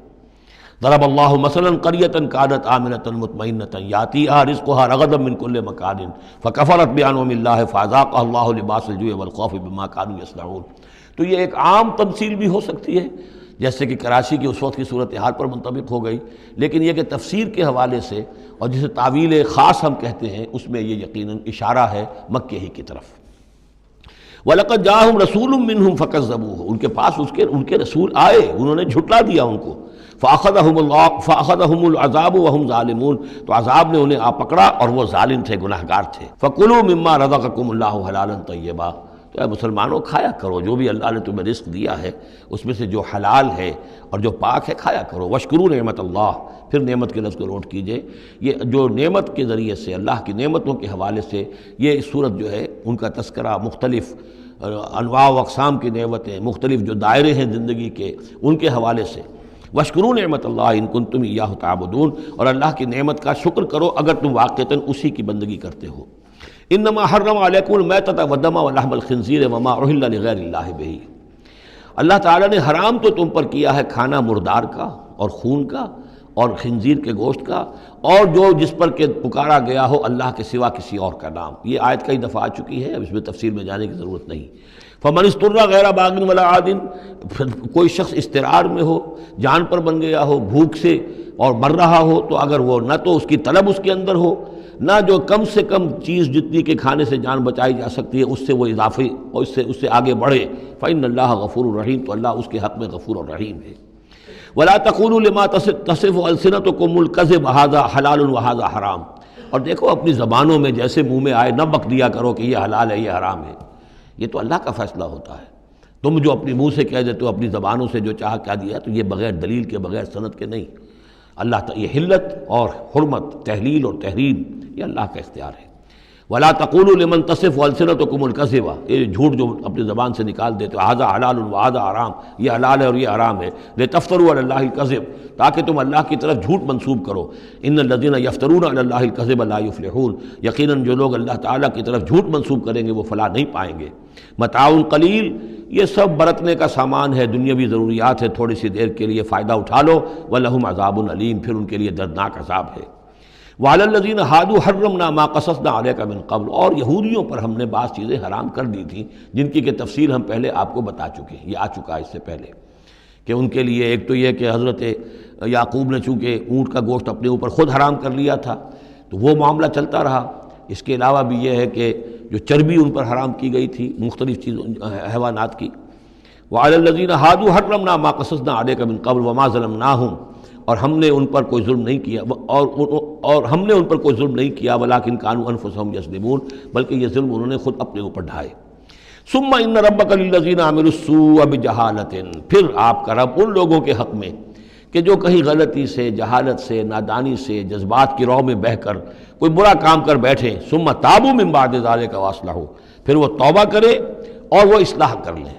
Speaker 2: ضرب اللہ مثلا قریۃ کانت آمنۃ مطمئنۃ یاتیہا رزقہا رغدا من کل مکان فکفرت بانعم اللہ فاذاقہا اللہ لباس الجوع والخوف بما کانوا یصنعون۔ تو یہ ایک عام تمثیل بھی ہو سکتی ہے، جیسے کہ کراچی کی اس وقت کی صورتحال پر منطبق ہو گئی، لیکن یہ کہ تفسیر کے حوالے سے اور جسے تعویل خاص ہم کہتے ہیں، اس میں یہ یقیناً اشارہ ہے مکے ہی کی طرف۔ وَلَقَدْ جَاءَهُمْ رَسُولٌ مِّنْهُمْ فَكَذَّبُوهُ، ان کے پاس ان کے رسول آئے، انہوں نے جھٹلا دیا ان کو، فَأَخَذَهُمُ الْعَذَابُ وَهُمْ ظَالِمُونَ، تو عذاب نے انہیں آ پکڑا اور وہ ظالم تھے، گناہگار تھے۔ فَكُلُوا مِمَّا رَزَقَكُمُ اللَّهُ حَلَالًا طَيِّبًا، تو اے مسلمانوں کھایا کرو جو بھی اللہ نے تمہیں رزق دیا ہے اس میں سے جو حلال ہے اور جو پاک ہے کھایا کرو۔ وَاشْكُرُوا نعمت اللہ، پھر نعمت کے لفظ کو نوٹ کیجئے، یہ جو نعمت کے ذریعے سے، اللہ کی نعمتوں کے حوالے سے یہ صورت جو ہے ان کا تذکرہ، مختلف انواع و اقسام کی نعمتیں، مختلف جو دائرے ہیں زندگی کے، ان کے حوالے سے۔ وَاشْكُرُوا نعمت اللہ ان کنتم ایاہ تعبدون، اور اللہ کی نعمت کا شکر کرو اگر تم واقعتاً اسی کی بندگی کرتے ہو۔ انما حرم علیکم المیتۃ والدم ولحم الخنزیر وما اہل لغیر اللہ بہ، اللہ تعالیٰ نے حرام تو تم پر کیا ہے کھانا مردار کا اور خون کا اور خنزیر کے گوشت کا، اور جو جس پر کہ پکارا گیا ہو اللہ کے سوا کسی اور کا نام۔ یہ آیت کئی دفعہ آ چکی ہے، اب اس میں تفصیل میں جانے کی ضرورت نہیں۔ فمن اضطر غیر باغ ولا عاد، کوئی شخص اضطرار میں ہو، جان پر بن گیا ہو، بھوک سے اور مر رہا ہو، تو اگر وہ نہ تو اس کی طلب اس کے اندر ہو، نہ جو کم سے کم چیز جتنی کہ کھانے سے جان بچائی جا سکتی ہے اس سے وہ اضافی اور اس سے آگے بڑھے، فإن اللہ غفور الرحیم، تو اللہ اس کے حق میں غفور الرحیم ہے۔ ولا تقولوا لما تصف السنتكم الكذب هذا حلال وهذا حرام، اور دیکھو اپنی زبانوں میں جیسے منہ میں آئے نہ بک دیا کرو کہ یہ حلال ہے یہ حرام ہے، یہ تو اللہ کا فیصلہ ہوتا ہے۔ تم جو اپنی منہ سے کہہ دیتے ہو، اپنی زبانوں سے جو چاہا کہہ دیا، تو یہ بغیر دلیل کے، بغیر سند کے نہیں۔ اللہ تعالیٰ یہ حلت اور حرمت، تحلیل اور تحریم، یہ اللہ کا اختیار ہے۔ ولا تقولوا لمن تصف السنتكم الكذب، یہ جھوٹ جو اپنی زبان سے نکال دیتے ہو، هذا حلال وهذا حرام، یہ حلال ہے اور یہ حرام ہے، لتفتروا علی اللہ الكذب، تاکہ تم اللہ کی طرف جھوٹ منسوب کرو۔ ان الذين يفترون علی اللہ الكذب لا يفلحون، یقیناً جو لوگ اللہ تعالیٰ کی طرف جھوٹ منسوب کریں گے وہ فلاح نہیں پائیں گے۔ متاع قلیل، یہ سب برتنے کا سامان ہے، دنیاوی ضروریات ہے، تھوڑی سی دیر کے لیے فائدہ اٹھا لو، وَلَهُمْ عَذَابٌ علیم، پھر ان کے لیے دردناک عذاب ہے۔ وَعَلَى الَّذِينَ هَادُوا حَرَّمْنَا مَا قَصَصْنَا عَلَيْكَ مِن قَبْلُ، اور یہودیوں پر ہم نے بعض چیزیں حرام کر دی تھیں جن کی کہ تفصیل ہم پہلے آپ کو بتا چکے ہیں، یہ آ چکا ہے اس سے پہلے۔ کہ ان کے لیے ایک تو یہ کہ حضرت یعقوب نے چونکہ اونٹ کا گوشت اپنے اوپر خود حرام کر لیا تھا تو وہ معاملہ چلتا رہا۔ اس کے علاوہ بھی یہ ہے کہ جو چربی ان پر حرام کی گئی تھی مختلف چیزوں حیوانات کی، وعلی الذین ہادوا حرمنا ما قصصنا علیک من قبل وما ظلمناہم، اور ہم نے ان پر کوئی ظلم نہیں کیا اور ہم نے ان پر کوئی ظلم نہیں کیا ولکن کانوا انفسہم یظلمون، بلکہ یہ ظلم انہوں نے خود اپنے اوپر ڈھائے۔ ثم ان ربک للذین عملوا السوء بجہالۃ، پھر آپ کا رب ان لوگوں کے حق میں کہ جو کہیں غلطی سے، جہالت سے، نادانی سے، جذبات کی رو میں بہہ کر کوئی برا کام کر بیٹھے، ثم تابوا من بعد ذلک واصلحوا، پھر وہ توبہ کرے اور وہ اصلاح کر لیں،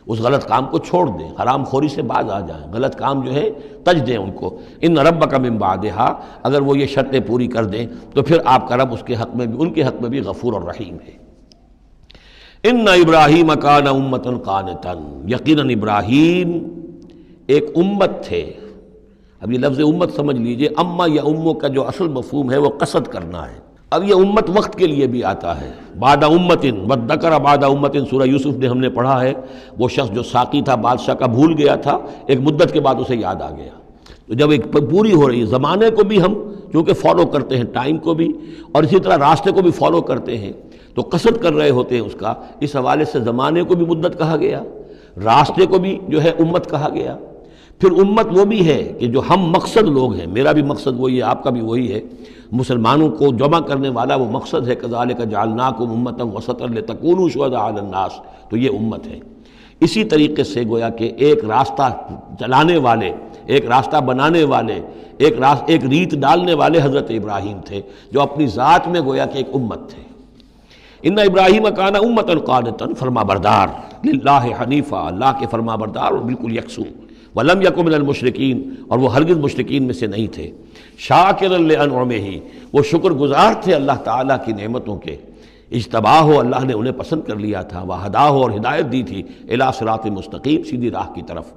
Speaker 2: اس غلط کام کو چھوڑ دیں، حرام خوری سے باز آ جائیں، غلط کام جو ہے تج دیں ان کو۔ ان ربک من بعدہا، اگر وہ یہ شرطیں پوری کر دیں تو پھر آپ کا رب اس کے حق میں بھی، ان کے حق میں بھی غفور اور رحیم ہے۔ ان ابراہیم کان امۃ قانتا، یقیناً ابراہیم ایک امت تھے۔ اب یہ لفظ امت سمجھ لیجئے، اما یا امو کا جو اصل مفہوم ہے وہ قصد کرنا ہے۔ اب یہ امت وقت کے لیے بھی آتا ہے، بعد امت وذکر بعد امت، سورہ یوسف میں ہم نے پڑھا ہے، وہ شخص جو ساقی تھا بادشاہ کا بھول گیا تھا، ایک مدت کے بعد اسے یاد آ گیا، تو جب ایک پوری ہو رہی ہے، زمانے کو بھی ہم چونکہ فالو کرتے ہیں، ٹائم کو بھی، اور اسی طرح راستے کو بھی فالو کرتے ہیں، تو قصد کر رہے ہوتے ہیں اس کا، اس حوالے سے زمانے کو بھی مدت کہا گیا، راستے کو بھی جو ہے امت کہا گیا۔ پھر امت وہ بھی ہے کہ جو ہم مقصد لوگ ہیں، میرا بھی مقصد وہی ہے، آپ کا بھی وہی ہے، مسلمانوں کو جمع کرنے والا وہ مقصد ہے، کذالک جعلناکم امۃ وسطا لتکونوا شہداء علی الناس، تو یہ امت ہے۔ اسی طریقے سے گویا کہ ایک راستہ چلانے والے، ایک راستہ بنانے والے، ایک ریت ڈالنے والے حضرت ابراہیم تھے، جو اپنی ذات میں گویا کہ ایک امت تھے۔ ان ابراہیم کان امۃ قانتا، فرما بردار، للہ حنیفہ، اللہ کے فرما بردار اور بالکل یکسو، ولم یکن من المشرکین، اور وہ ہرگز مشرکین میں سے نہیں تھے، شاکرا لانعمہ، وہ شکر گزار تھے اللہ تعالیٰ کی نعمتوں کے، اجتباہ اللہ نے انہیں پسند کر لیا تھا، وہداہ اور ہدایت دی تھی الی صراط مستقیم، سیدھی راہ کی طرف،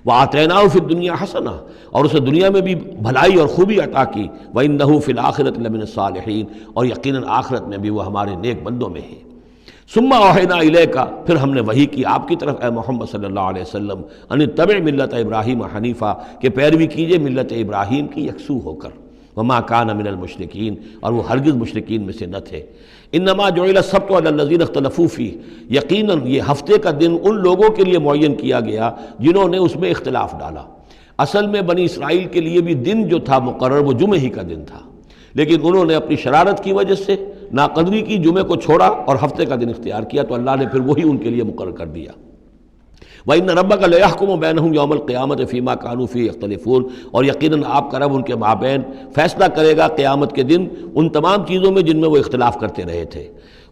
Speaker 2: وآتیناہ فی الدنیا حسنہ، اور اسے دنیا میں بھی بھلائی اور خوبی عطا کی، وإنہ فی الآخرۃ لمن الصالحین، اور یقیناً آخرت میں بھی وہ ہمارے نیک بندوں میں ہے۔ ثم اوحینا الیک، پھر ہم نے وحی کی آپ کی طرف اے محمد صلی اللہ علیہ وسلم، ان اتبع ملت ابراہیم حنیفہ، کہ پیروی کیجئے ملت ابراہیم کی یکسو ہو کر، وما کان من المشرکین، اور وہ ہرگز مشرکین میں سے نہ تھے۔ انما جعل السبت علی الذین اختلفوا فیہ، یقیناً یہ ہفتے کا دن ان لوگوں کے لیے معین کیا گیا جنہوں نے اس میں اختلاف ڈالا۔ اصل میں بنی اسرائیل کے لیے بھی دن جو تھا مقرر وہ جمعہ ہی کا دن تھا، لیکن انہوں نے اپنی شرارت کی وجہ سے ناقدری کی، جمعے کو چھوڑا اور ہفتے کا دن اختیار کیا، تو اللہ نے پھر وہی ان کے لیے مقرر کر دیا۔ وَإِنَّ رَبَّكَ لَيَحْكُمُ بَيْنَهُمْ يَوْمَ الْقِيَامَةِ فِي مَا كَانُوا فِيهِ يَخْتَلِفُونَ، اور یقیناً آپ کا رب ان کے مابین فیصلہ کرے گا قیامت کے دن ان تمام چیزوں میں جن میں وہ اختلاف کرتے رہے تھے۔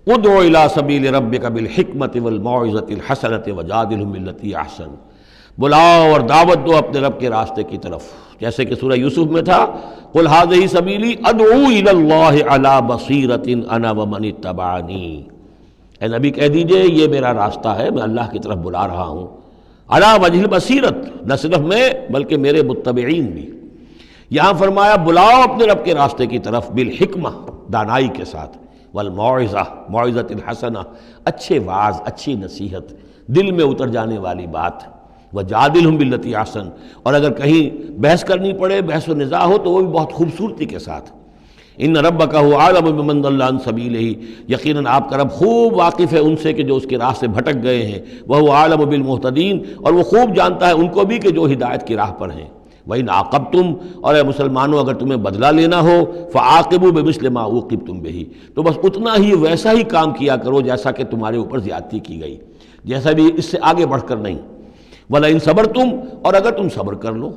Speaker 2: ادع إِلَىٰ سَبِيلِ رَبِّكَ بِالْحِكْمَةِ وَالْمَوْعِظَةِ الْحَسَنَةِ وَجَادِلْهُم بِالَّتِي أَحْسَنُ، بلاؤ اور دعوت دو اپنے رب کے راستے کی طرف، جیسے کہ سورہ یوسف میں تھا، قُلْ هَٰذِهِ سَبِيلِي أَدْعُو إِلَى اللَّهِ عَلَىٰ بَصِيرَةٍ أَنَا وَمَنِ اتَّبَعَنِي، اے نبی کہہ دیجئے یہ میرا راستہ ہے، میں اللہ کی طرف بلا رہا ہوں، عَلَىٰ وَجْهِ الْبَصِيرَةِ، نہ صرف میں بلکہ میرے متبعین بھی۔ یہاں فرمایا بلاؤ اپنے رب کے راستے کی طرف، بالحکمہ، دانائی کے ساتھ، والموعظہ، موعظۃ الحسنہ، اچھے وعظ، اچھی نصیحت، دل میں اتر جانے والی بات، وجادلہم باللتی احسن، اور اگر کہیں بحث کرنی پڑے، بحث و نزاع ہو تو وہ بھی بہت خوبصورتی کے ساتھ۔ ان ربک هو اعلم بمن ضل عن سبیلہ، یقیناً آپ کا رب خوب واقف ہے ان سے کہ جو اس کے راہ سے بھٹک گئے ہیں، وہو اعلم بالمہتدین، اور وہ خوب جانتا ہے ان کو بھی کہ جو ہدایت کی راہ پر ہیں۔ وَإِنْ عَاقَبْتُمْ، اور اے مسلمانوں اگر تمہیں بدلہ لینا ہو، فَعَاقِبُوا بِمِثْلِ مَا عُوقِبْتُمْ بِهِ، تو بس اتنا ہی ویسا ہی کام کیا کرو جیسا کہ تمہارے اوپر زیادتی کی گئی، جیسا بھی، اس سے آگے بڑھ کر نہیں۔ وَلَئِنْ صَبَرْتُمْ، اور اگر تم صبر کر لو،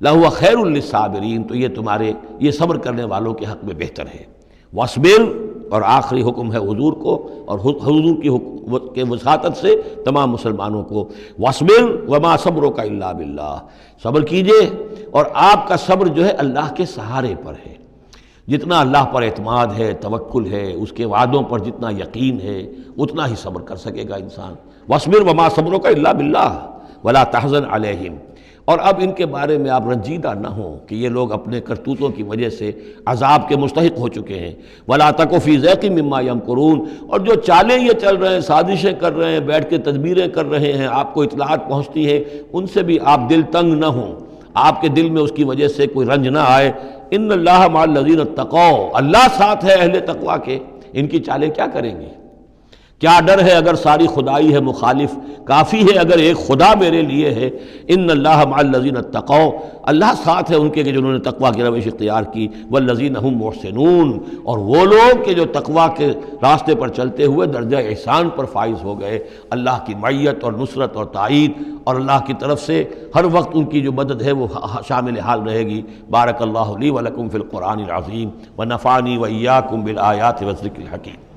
Speaker 2: لَهُوَ خَيْرٌ لِلصَّابِرِينَ، تو یہ صبر کرنے والوں کے حق میں بہتر ہے۔ وَاصْبِرْ، اور آخری حکم ہے حضور کو اور حضور کی وساطت سے تمام مسلمانوں کو، وَاصْبِرْ وَمَا صَبْرُكَ إِلَّا بِاللَّهِ، صبر کیجئے اور آپ کا صبر جو ہے اللہ کے سہارے پر ہے۔ جتنا اللہ پر اعتماد ہے، توکل ہے، اس کے وعدوں پر جتنا یقین ہے، اتنا ہی صبر کر سکے گا انسان۔ وَاصْبِرْ وَمَا صَبْرُكَ إِلَّا بِاللَّهِ وَلَا تَحْزَنْ عَلَيْهِمْ، اور اب ان کے بارے میں آپ رنجیدہ نہ ہوں کہ یہ لوگ اپنے کرتوتوں کی وجہ سے عذاب کے مستحق ہو چکے ہیں۔ وَلَا تَكُ فِي ضَيْقٍ مِّمَّا يَمْكُرُونَ، اور جو چالیں یہ چل رہے ہیں، سازشیں کر رہے ہیں، بیٹھ کے تدبیریں کر رہے ہیں، آپ کو اطلاعات پہنچتی ہے، ان سے بھی آپ دل تنگ نہ ہوں، آپ کے دل میں اس کی وجہ سے کوئی رنج نہ آئے۔ ان اللہ مع الذین اتقوا، اللہ ساتھ ہے اہل تقویٰ کے، ان کی چالیں کیا کریں گے؟ کیا ڈر ہے اگر ساری خدائی ہے مخالف، کافی ہے اگر ایک خدا میرے لیے ہے۔ ان اللہ مع الذین اتقوا، اللہ ساتھ ہے ان کے کہ جنہوں نے تقویٰ کی روش اختیار کی، والذین هم محسنون، اور وہ لوگ کہ جو تقویٰ کے راستے پر چلتے ہوئے درجہ احسان پر فائز ہو گئے۔ اللہ کی معیت اور نصرت اور تائید اور اللہ کی طرف سے ہر وقت ان کی جو مدد ہے وہ شامل حال رہے گی۔ بارک اللہ لی ولکم فی القرآن العظیم ونفعنی وإیاکم بالآیات والذکر الحکیم۔